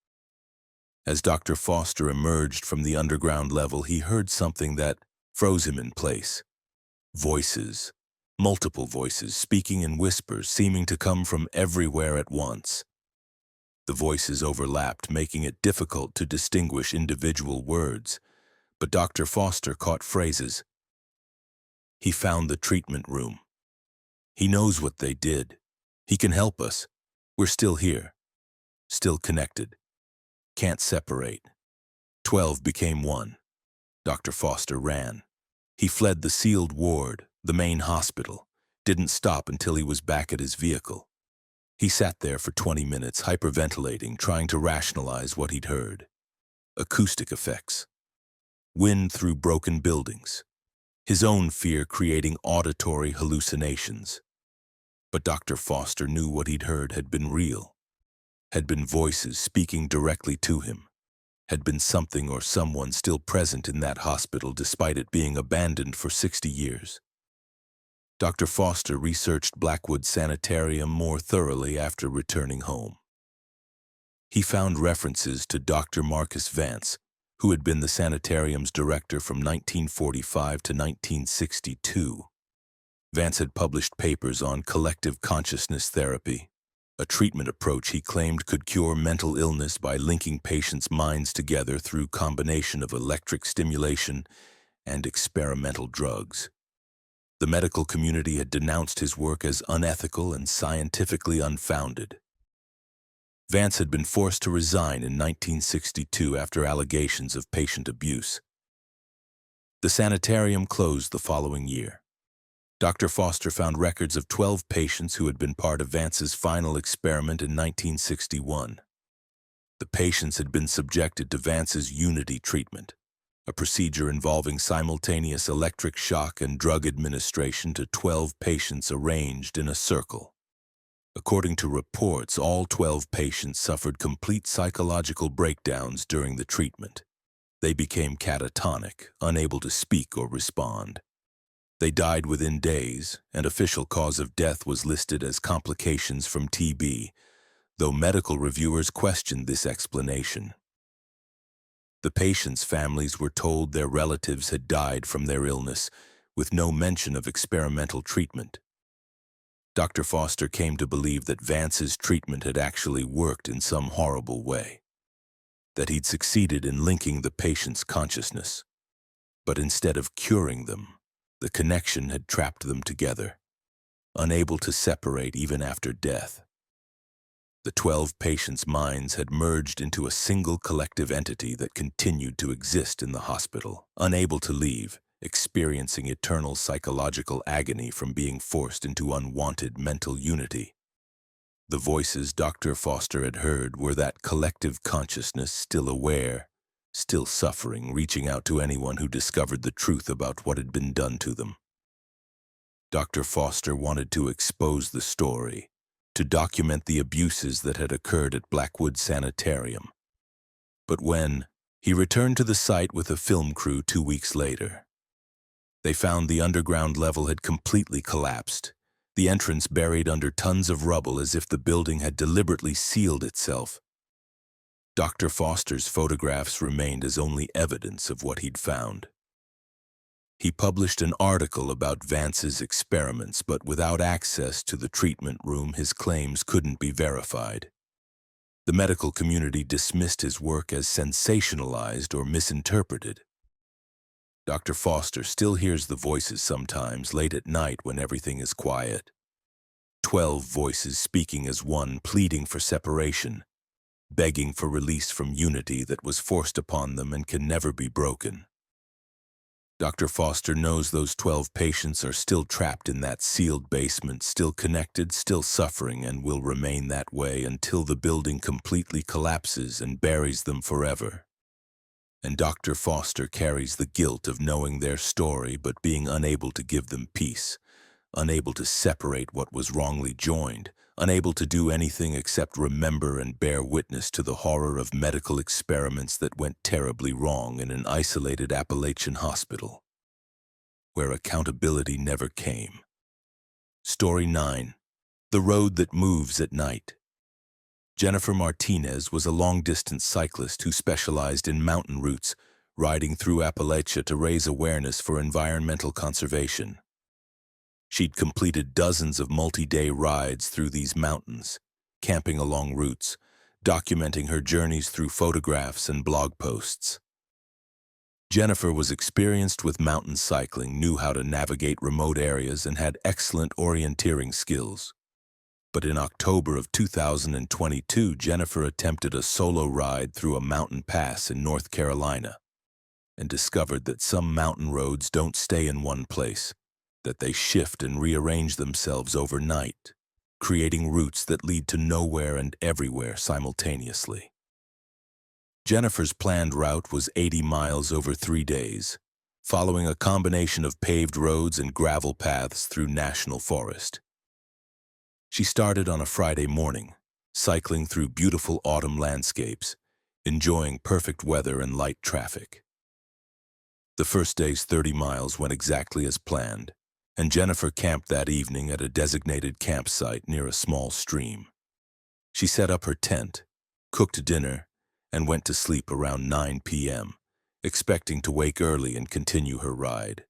As Dr. Foster emerged from the underground level, he heard something that froze him in place. Voices, multiple voices, speaking in whispers, seeming to come from everywhere at once. The voices overlapped, making it difficult to distinguish individual words, but Dr. Foster caught phrases. He found the treatment room. He knows what they did. He can help us. We're still here. Still connected. Can't separate. 12 became one. Dr. Foster ran. He fled the sealed ward, the main hospital, didn't stop until he was back at his vehicle. He sat there for 20 minutes, hyperventilating, trying to rationalize what he'd heard. Acoustic effects. Wind through broken buildings. His own fear creating auditory hallucinations. But Dr. Foster knew what he'd heard had been real. Had been voices speaking directly to him. Had been something or someone still present in that hospital despite it being abandoned for 60 years. Dr. Foster researched Blackwood Sanitarium more thoroughly after returning home. He found references to Dr. Marcus Vance, who had been the sanitarium's director from 1945 to 1962. Vance had published papers on collective consciousness therapy, a treatment approach he claimed could cure mental illness by linking patients' minds together through combination of electric stimulation and experimental drugs. The medical community had denounced his work as unethical and scientifically unfounded. Vance had been forced to resign in 1962 after allegations of patient abuse. The sanitarium closed the following year. Dr. Foster found records of 12 patients who had been part of Vance's final experiment in 1961. The patients had been subjected to Vance's Unity treatment, a procedure involving simultaneous electric shock and drug administration to 12 patients arranged in a circle. According to reports, all 12 patients suffered complete psychological breakdowns during the treatment. They became catatonic, unable to speak or respond. They died within days, and official cause of death was listed as complications from TB, though medical reviewers questioned this explanation. The patients' families were told their relatives had died from their illness, with no mention of experimental treatment. Dr. Foster came to believe that Vance's treatment had actually worked in some horrible way, that he'd succeeded in linking the patient's consciousness. But instead of curing them, the connection had trapped them together, unable to separate even after death. The 12 patients' minds had merged into a single collective entity that continued to exist in the hospital, unable to leave, experiencing eternal psychological agony from being forced into unwanted mental unity. The voices Dr. Foster had heard were that collective consciousness, still aware, still suffering, reaching out to anyone who discovered the truth about what had been done to them. Dr. Foster wanted to expose the story, to document the abuses that had occurred at Blackwood Sanitarium. But when he returned to the site with a film crew 2 weeks later, they found the underground level had completely collapsed, the entrance buried under tons of rubble as if the building had deliberately sealed itself. Dr. Foster's photographs remained as only evidence of what he'd found. He published an article about Vance's experiments, but without access to the treatment room, his claims couldn't be verified. The medical community dismissed his work as sensationalized or misinterpreted. Dr. Foster still hears the voices sometimes, late at night when everything is quiet. 12 voices speaking as one, pleading for separation, begging for release from unity that was forced upon them and can never be broken. Dr. Foster knows those 12 patients are still trapped in that sealed basement, still connected, still suffering, and will remain that way until the building completely collapses and buries them forever. And Dr. Foster carries the guilt of knowing their story but being unable to give them peace, unable to separate what was wrongly joined, unable to do anything except remember and bear witness to the horror of medical experiments that went terribly wrong in an isolated Appalachian hospital, where accountability never came. Story 9. The Road That Moves at Night. Jennifer Martinez was a long-distance cyclist who specialized in mountain routes, riding through Appalachia to raise awareness for environmental conservation. She'd completed dozens of multi-day rides through these mountains, camping along routes, documenting her journeys through photographs and blog posts. Jennifer was experienced with mountain cycling, knew how to navigate remote areas, and had excellent orienteering skills. But in October of 2022, Jennifer attempted a solo ride through a mountain pass in North Carolina and discovered that some mountain roads don't stay in one place, that they shift and rearrange themselves overnight, creating routes that lead to nowhere and everywhere simultaneously. Jennifer's planned route was 80 miles over 3 days, following a combination of paved roads and gravel paths through national forest. She started on a Friday morning, cycling through beautiful autumn landscapes, enjoying perfect weather and light traffic. The first day's 30 miles went exactly as planned, and Jennifer camped that evening at a designated campsite near a small stream. She set up her tent, cooked dinner, and went to sleep around 9 p.m., expecting to wake early and continue her ride.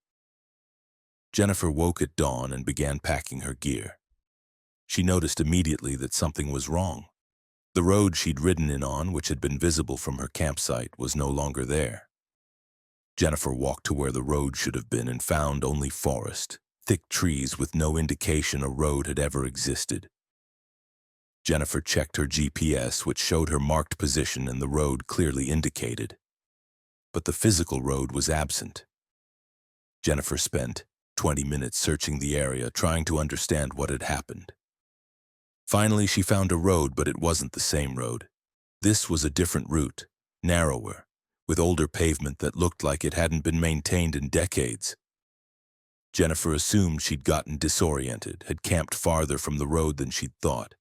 Jennifer woke at dawn and began packing her gear. She noticed immediately that something was wrong. The road she'd ridden in on, which had been visible from her campsite, was no longer there. Jennifer walked to where the road should have been and found only forest, thick trees with no indication a road had ever existed. Jennifer checked her GPS, which showed her marked position and the road clearly indicated. But the physical road was absent. Jennifer spent 20 minutes searching the area, trying to understand what had happened. Finally, she found a road, but it wasn't the same road. This was a different route, narrower, with older pavement that looked like it hadn't been maintained in decades. Jennifer assumed she'd gotten disoriented, had camped farther from the road than she'd thought.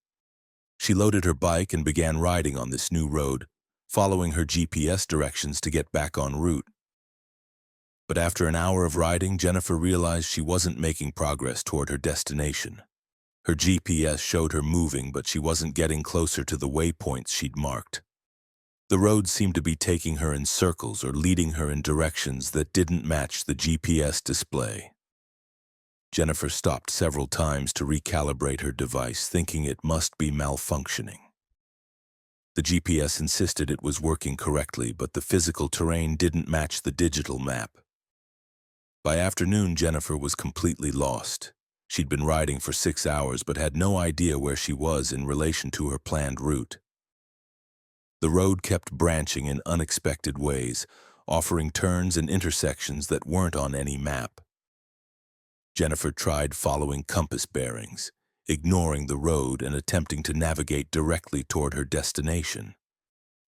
She loaded her bike and began riding on this new road, following her GPS directions to get back en route. But after an hour of riding, Jennifer realized she wasn't making progress toward her destination. Her GPS showed her moving, but she wasn't getting closer to the waypoints she'd marked. The road seemed to be taking her in circles or leading her in directions that didn't match the GPS display. Jennifer stopped several times to recalibrate her device, thinking it must be malfunctioning. The GPS insisted it was working correctly, but the physical terrain didn't match the digital map. By afternoon, Jennifer was completely lost. She'd been riding for 6 hours but had no idea where she was in relation to her planned route. The road kept branching in unexpected ways, offering turns and intersections that weren't on any map. Jennifer tried following compass bearings, ignoring the road and attempting to navigate directly toward her destination.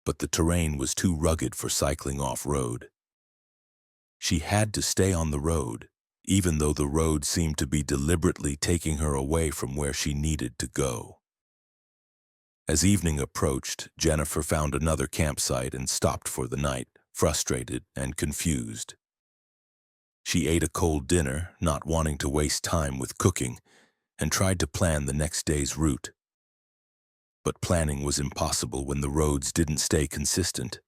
But the terrain was too rugged for cycling off-road. She had to stay on the road, even though the road seemed to be deliberately taking her away from where she needed to go. As evening approached, Jennifer found another campsite and stopped for the night, frustrated and confused. She ate a cold dinner, not wanting to waste time with cooking, and tried to plan the next day's route. But planning was impossible when the roads didn't stay consistent.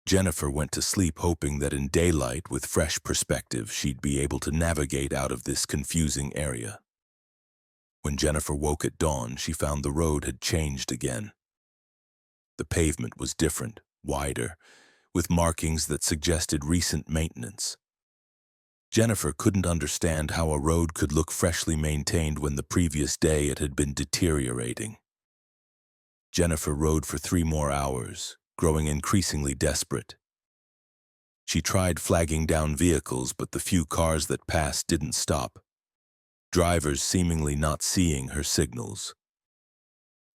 Jennifer went to sleep hoping that in daylight, with fresh perspective, she'd be able to navigate out of this confusing area. When Jennifer woke at dawn, she found the road had changed again. The pavement was different, wider, with markings that suggested recent maintenance. Jennifer couldn't understand how a road could look freshly maintained when the previous day it had been deteriorating. Jennifer rode for 3 more hours, growing increasingly desperate. She tried flagging down vehicles, but the few cars that passed didn't stop, drivers seemingly not seeing her signals.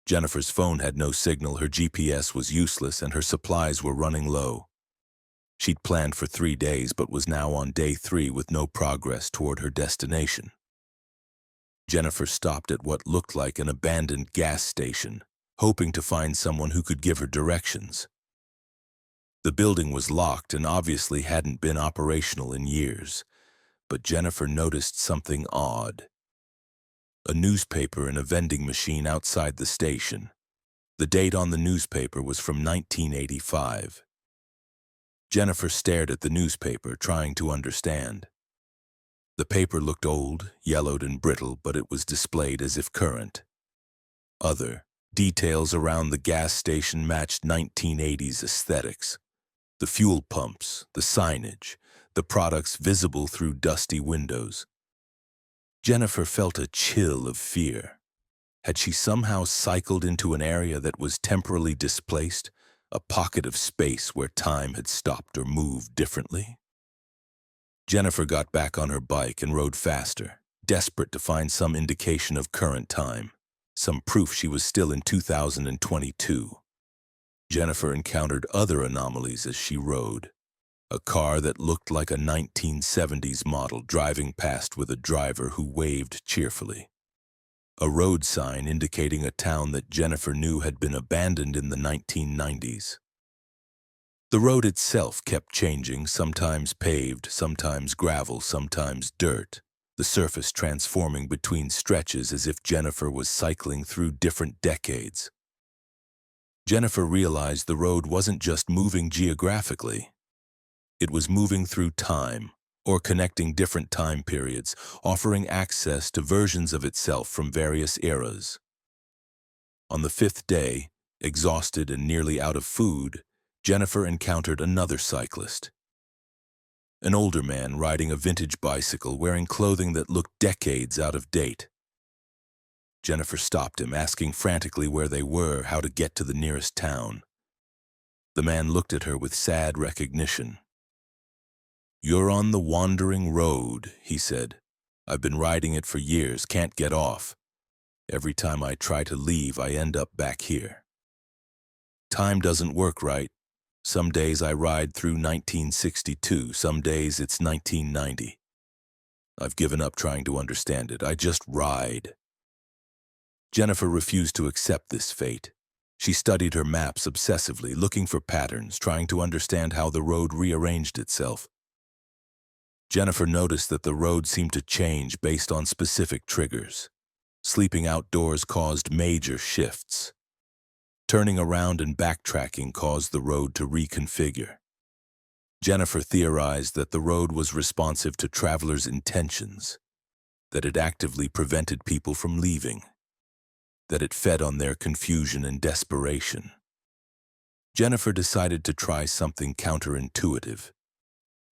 Jennifer's phone had no signal, her GPS was useless, and her supplies were running low. She'd planned for 3 days, but was now on day 3 with no progress toward her destination. Jennifer stopped at what looked like an abandoned gas station, hoping to find someone who could give her directions. The building was locked and obviously hadn't been operational in years, but Jennifer noticed something odd. A newspaper in a vending machine outside the station. The date on the newspaper was from 1985. Jennifer stared at the newspaper, trying to understand. The paper looked old, yellowed and brittle, but it was displayed as if current. Other details around the gas station matched 1980s aesthetics. The fuel pumps, the signage, the products visible through dusty windows. Jennifer felt a chill of fear. Had she somehow cycled into an area that was temporarily displaced, a pocket of space where time had stopped or moved differently? Jennifer got back on her bike and rode faster, desperate to find some indication of current time, some proof she was still in 2022. Jennifer encountered other anomalies as she rode. A car that looked like a 1970s model driving past with a driver who waved cheerfully. A road sign indicating a town that Jennifer knew had been abandoned in the 1990s. The road itself kept changing, sometimes paved, sometimes gravel, sometimes dirt, the surface transforming between stretches as if Jennifer was cycling through different decades. Jennifer realized the road wasn't just moving geographically. It was moving through time, or connecting different time periods, offering access to versions of itself from various eras. On the fifth day, exhausted and nearly out of food, Jennifer encountered another cyclist. An older man riding a vintage bicycle wearing clothing that looked decades out of date. Jennifer stopped him, asking frantically where they were, how to get to the nearest town. The man looked at her with sad recognition. "You're on the wandering road," he said. "I've been riding it for years, can't get off. Every time I try to leave, I end up back here. Time doesn't work right. Some days I ride through 1962, some days it's 1990. I've given up trying to understand it. I just ride." Jennifer refused to accept this fate. She studied her maps obsessively, looking for patterns, trying to understand how the road rearranged itself. Jennifer noticed that the road seemed to change based on specific triggers. Sleeping outdoors caused major shifts. Turning around and backtracking caused the road to reconfigure. Jennifer theorized that the road was responsive to travelers' intentions, that it actively prevented people from leaving, that it fed on their confusion and desperation. Jennifer decided to try something counterintuitive.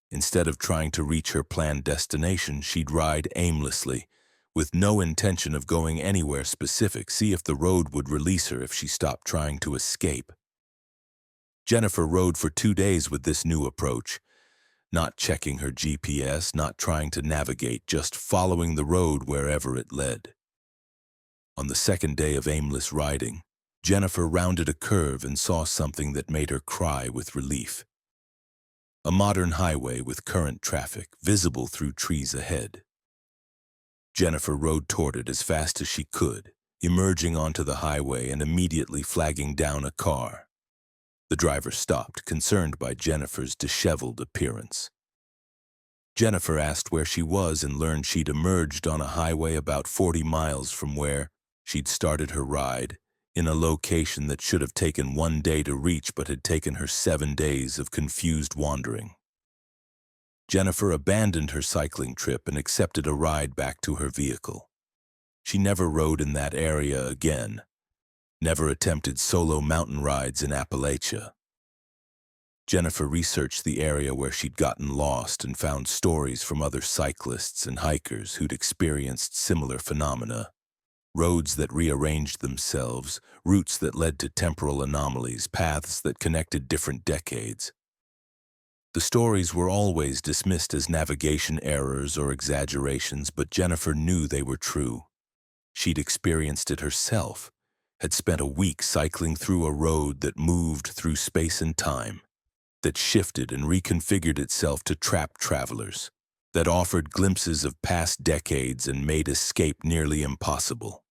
Instead of trying to reach her planned destination, she'd ride aimlessly, with no intention of going anywhere specific, see if the road would release her if she stopped trying to escape. Jennifer rode for 2 days with this new approach, not checking her GPS, not trying to navigate, just following the road wherever it led. On the second day of aimless riding, Jennifer rounded a curve and saw something that made her cry with relief. A modern highway with current traffic, visible through trees ahead. Jennifer rode toward it as fast as she could, emerging onto the highway and immediately flagging down a car. The driver stopped, concerned by Jennifer's disheveled appearance. Jennifer asked where she was and learned she'd emerged on a highway about 40 miles from where she'd started her ride, in a location that should have taken 1 day to reach but had taken her 7 days of confused wandering. Jennifer abandoned her cycling trip and accepted a ride back to her vehicle. She never rode in that area again, never attempted solo mountain rides in Appalachia. Jennifer researched the area where she'd gotten lost and found stories from other cyclists and hikers who'd experienced similar phenomena. Roads that rearranged themselves, routes that led to temporal anomalies, paths that connected different decades. The stories were always dismissed as navigation errors or exaggerations, but Jennifer knew they were true. She'd experienced it herself, had spent a week cycling through a road that moved through space and time, that shifted and reconfigured itself to trap travelers, that offered glimpses of past decades and made escape nearly impossible.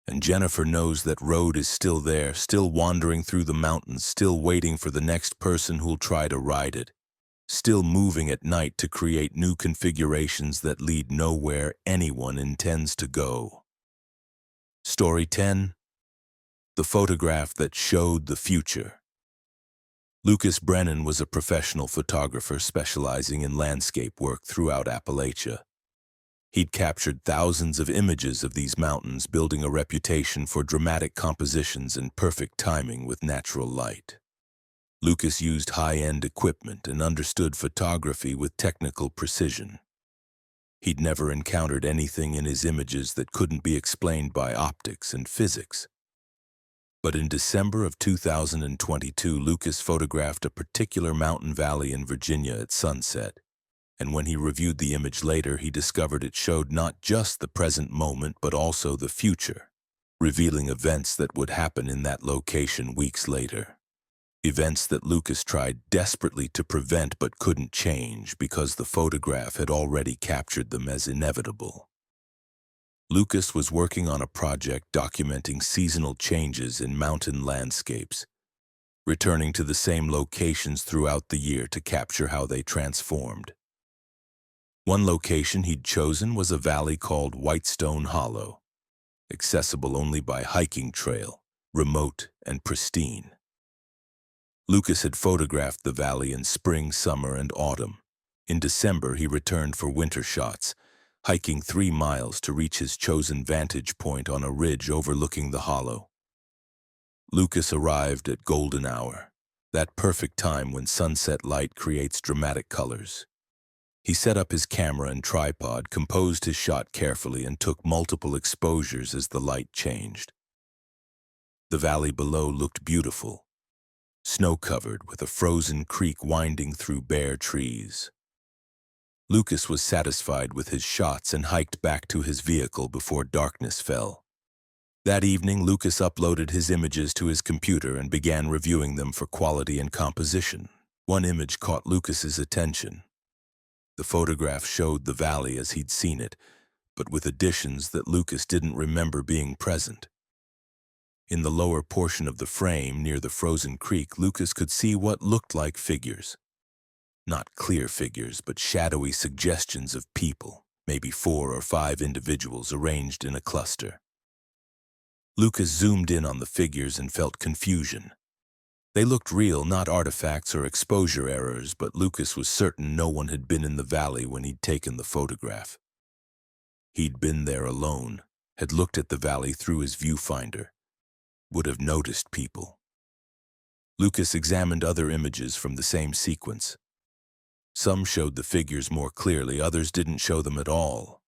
And Jennifer knows that road is still there, still wandering through the mountains, still waiting for the next person who'll try to ride it, still moving at night to create new configurations that lead nowhere anyone intends to go. Story 10. The photograph that showed the future. Lucas Brennan was a professional photographer specializing in landscape work throughout Appalachia. He'd captured thousands of images of these mountains, building a reputation for dramatic compositions and perfect timing with natural light. Lucas used high-end equipment and understood photography with technical precision. He'd never encountered anything in his images that couldn't be explained by optics and physics. But in December of 2022, Lucas photographed a particular mountain valley in Virginia at sunset. And when he reviewed the image later, he discovered it showed not just the present moment, but also the future, revealing events that would happen in that location weeks later. Events that Lucas tried desperately to prevent but couldn't change because the photograph had already captured them as inevitable. Lucas was working on a project documenting seasonal changes in mountain landscapes, returning to the same locations throughout the year to capture how they transformed. One location he'd chosen was a valley called Whitestone Hollow, accessible only by hiking trail, remote and pristine. Lucas had photographed the valley in spring, summer, and autumn, In December, he returned for winter shots, hiking 3 miles to reach his chosen vantage point on a ridge overlooking the hollow. Lucas arrived at golden hour, that perfect time when sunset light creates dramatic colors. He set up his camera and tripod, composed his shot carefully, and took multiple exposures as the light changed. The valley below looked beautiful, snow-covered with a frozen creek winding through bare trees. Lucas was satisfied with his shots and hiked back to his vehicle before darkness fell. That evening, Lucas uploaded his images to his computer and began reviewing them for quality and composition. One image caught Lucas's attention. The photograph showed the valley as he'd seen it, but with additions that Lucas didn't remember being present. In the lower portion of the frame, near the frozen creek, Lucas could see what looked like figures. Not clear figures, but shadowy suggestions of people, maybe 4 or 5 individuals arranged in a cluster. Lucas zoomed in on the figures and felt confusion. They looked real, not artifacts or exposure errors, but Lucas was certain no one had been in the valley when he'd taken the photograph. He'd been there alone, had looked at the valley through his viewfinder, would have noticed people. Lucas examined other images from the same sequence. Some showed the figures more clearly, others didn't show them at all.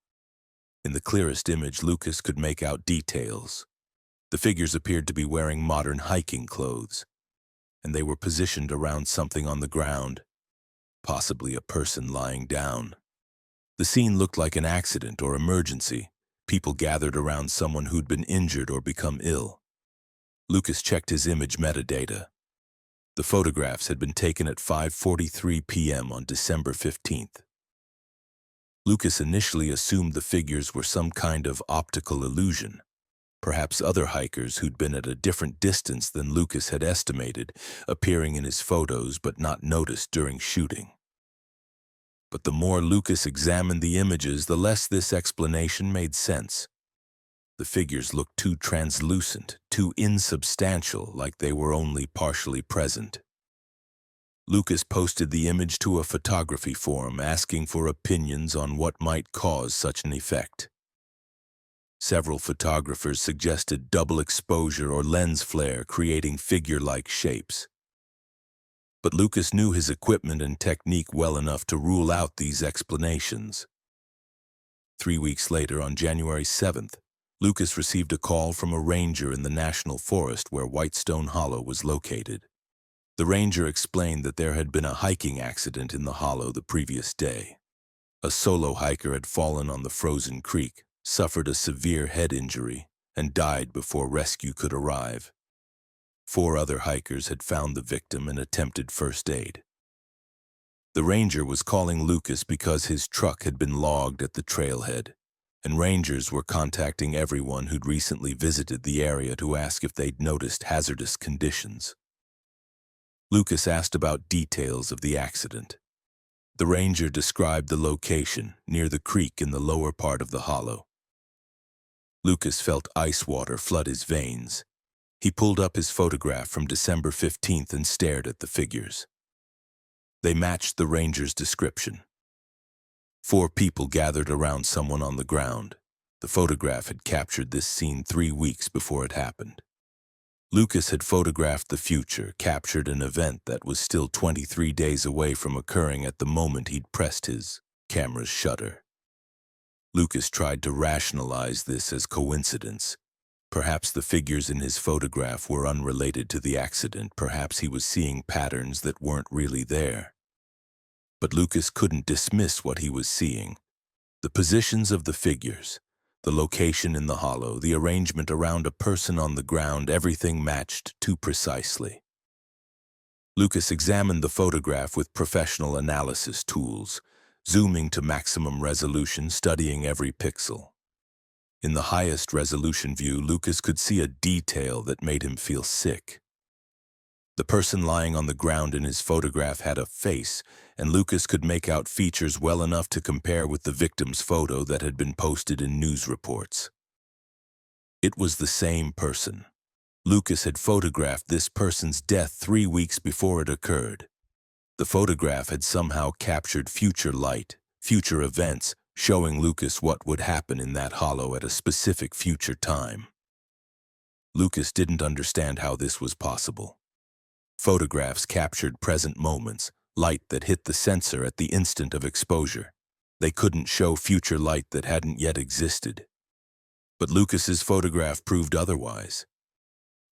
In the clearest image, Lucas could make out details. The figures appeared to be wearing modern hiking clothes, and they were positioned around something on the ground, possibly a person lying down. The scene looked like an accident or emergency. People gathered around someone who'd been injured or become ill. Lucas checked his image metadata. The photographs had been taken at 5:43 p.m. on December 15th. Lucas initially assumed the figures were some kind of optical illusion. Perhaps other hikers who'd been at a different distance than Lucas had estimated, appearing in his photos but not noticed during shooting. But the more Lucas examined the images, the less this explanation made sense. The figures looked too translucent, too insubstantial, like they were only partially present. Lucas posted the image to a photography forum, asking for opinions on what might cause such an effect. Several photographers suggested double exposure or lens flare, creating figure-like shapes. But Lucas knew his equipment and technique well enough to rule out these explanations. 3 weeks later, on January 7th, Lucas received a call from a ranger in the national forest where Whitestone Hollow was located. The ranger explained that there had been a hiking accident in the hollow the previous day. A solo hiker had fallen on the frozen creek, suffered a severe head injury, and died before rescue could arrive. 4 other hikers had found the victim and attempted first aid. The ranger was calling Lucas because his truck had been logged at the trailhead, and rangers were contacting everyone who'd recently visited the area to ask if they'd noticed hazardous conditions. Lucas asked about details of the accident. The ranger described the location, near the creek in the lower part of the hollow. Lucas felt ice water flood his veins. He pulled up his photograph from December 15th and stared at the figures. They matched the ranger's description. 4 people gathered around someone on the ground. The photograph had captured this scene 3 weeks before it happened. Lucas had photographed the future, captured an event that was still 23 days away from occurring at the moment he'd pressed his camera's shutter. Lucas tried to rationalize this as coincidence. Perhaps the figures in his photograph were unrelated to the accident. Perhaps he was seeing patterns that weren't really there. But Lucas couldn't dismiss what he was seeing. The positions of the figures, the location in the hollow, the arrangement around a person on the ground, everything matched too precisely. Lucas examined the photograph with professional analysis tools, zooming to maximum resolution, studying every pixel. In the highest resolution view, Lucas could see a detail that made him feel sick. The person lying on the ground in his photograph had a face, and Lucas could make out features well enough to compare with the victim's photo that had been posted in news reports. It was the same person. Lucas had photographed this person's death 3 weeks before it occurred. The photograph had somehow captured future light, future events, showing Lucas what would happen in that hollow at a specific future time. Lucas didn't understand how this was possible. Photographs captured present moments, light that hit the sensor at the instant of exposure. They couldn't show future light that hadn't yet existed. But Lucas's photograph proved otherwise.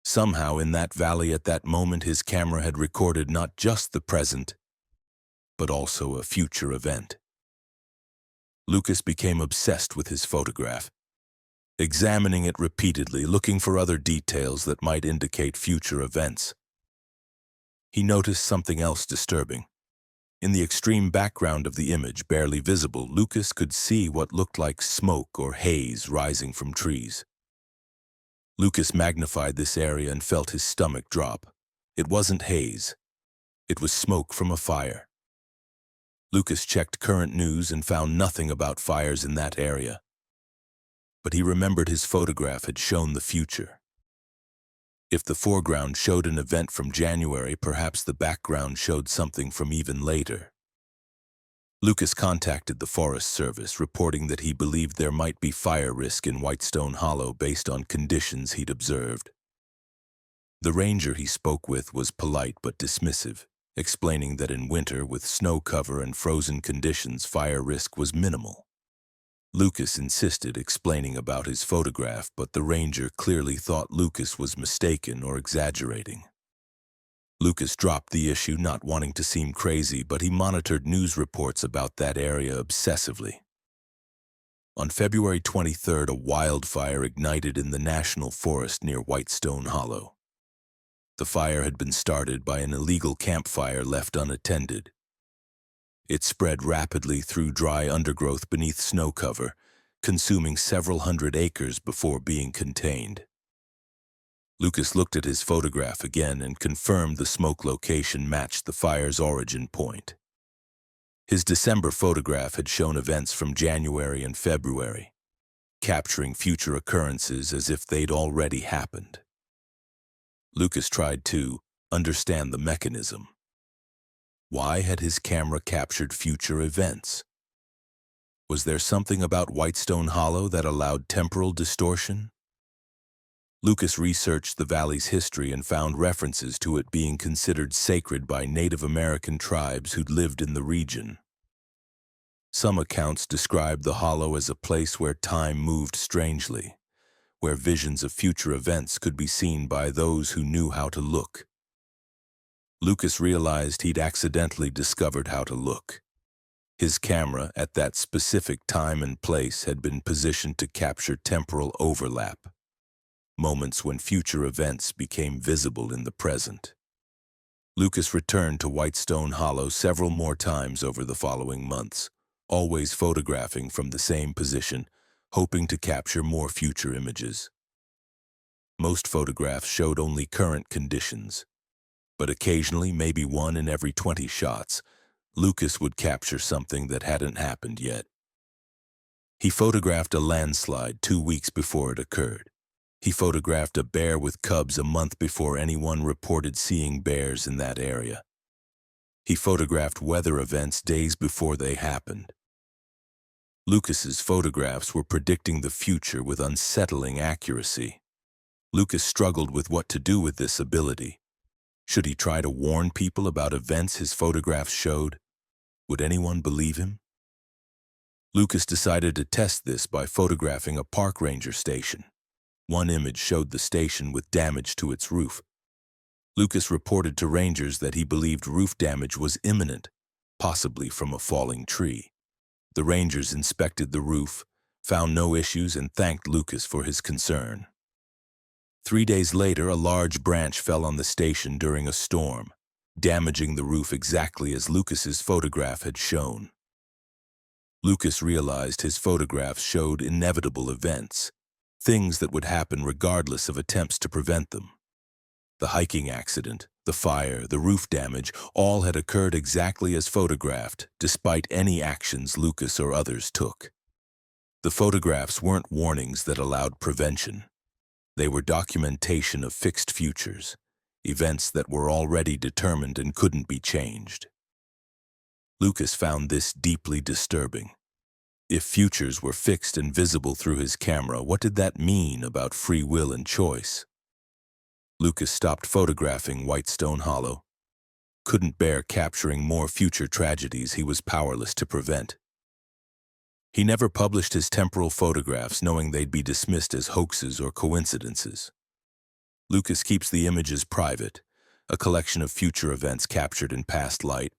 Somehow in that valley at that moment his camera had recorded not just the present, but also a future event. Lucas became obsessed with his photograph, examining it repeatedly, looking for other details that might indicate future events. He noticed something else disturbing. In the extreme background of the image, barely visible, Lucas could see what looked like smoke or haze rising from trees. Lucas magnified this area and felt his stomach drop. It wasn't haze. It was smoke from a fire. Lucas checked current news and found nothing about fires in that area. But he remembered his photograph had shown the future. If the foreground showed an event from January, perhaps the background showed something from even later. Lucas contacted the Forest Service, reporting that he believed there might be fire risk in Whitestone Hollow based on conditions he'd observed. The ranger he spoke with was polite but dismissive, explaining that in winter, with snow cover and frozen conditions, fire risk was minimal. Lucas insisted, explaining about his photograph, but the ranger clearly thought Lucas was mistaken or exaggerating. Lucas dropped the issue, not wanting to seem crazy, but he monitored news reports about that area obsessively. On February 23rd, a wildfire ignited in the national forest near Whitestone Hollow. The fire had been started by an illegal campfire left unattended. It spread rapidly through dry undergrowth beneath snow cover, consuming several hundred acres before being contained. Lucas looked at his photograph again and confirmed the smoke location matched the fire's origin point. His December photograph had shown events from January and February, capturing future occurrences as if they'd already happened. Lucas tried to understand the mechanism. Why had his camera captured future events? Was there something about Whitestone Hollow that allowed temporal distortion? Lucas researched the valley's history and found references to it being considered sacred by Native American tribes who'd lived in the region. Some accounts described the hollow as a place where time moved strangely, where visions of future events could be seen by those who knew how to look. Lucas realized he'd accidentally discovered how to look. His camera, at that specific time and place, had been positioned to capture temporal overlap, moments when future events became visible in the present. Lucas returned to Whitestone Hollow several more times over the following months, always photographing from the same position, hoping to capture more future images. Most photographs showed only current conditions, but occasionally, maybe one in every 20 shots, Lucas would capture something that hadn't happened yet. He photographed a landslide 2 weeks before it occurred. He photographed a bear with cubs a month before anyone reported seeing bears in that area. He photographed weather events days before they happened. Lucas's photographs were predicting the future with unsettling accuracy. Lucas struggled with what to do with this ability. Should he try to warn people about events his photographs showed? Would anyone believe him? Lucas decided to test this by photographing a park ranger station. One image showed the station with damage to its roof. Lucas reported to rangers that he believed roof damage was imminent, possibly from a falling tree. The rangers inspected the roof, found no issues, and thanked Lucas for his concern. 3 days later, a large branch fell on the station during a storm, damaging the roof exactly as Lucas's photograph had shown. Lucas realized his photographs showed inevitable events, things that would happen regardless of attempts to prevent them. The hiking accident, the fire, the roof damage, all had occurred exactly as photographed, despite any actions Lucas or others took. The photographs weren't warnings that allowed prevention. They were documentation of fixed futures, events that were already determined and couldn't be changed. Lucas found this deeply disturbing. If futures were fixed and visible through his camera, what did that mean about free will and choice? Lucas stopped photographing Whitestone Hollow. Couldn't bear capturing more future tragedies he was powerless to prevent. He never published his temporal photographs, knowing they'd be dismissed as hoaxes or coincidences. Lucas keeps the images private, a collection of future events captured in past light,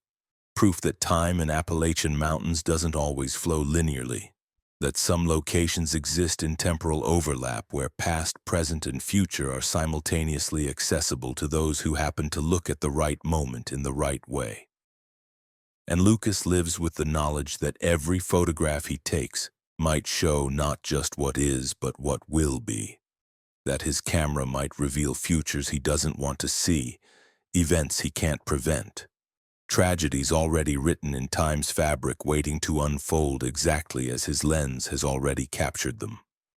proof that time in Appalachian mountains doesn't always flow linearly, that some locations exist in temporal overlap where past, present, and future are simultaneously accessible to those who happen to look at the right moment in the right way. And Lucas lives with the knowledge that every photograph he takes might show not just what is, but what will be. That his camera might reveal futures he doesn't want to see, events he can't prevent, tragedies already written in time's fabric waiting to unfold exactly as his lens has already captured them.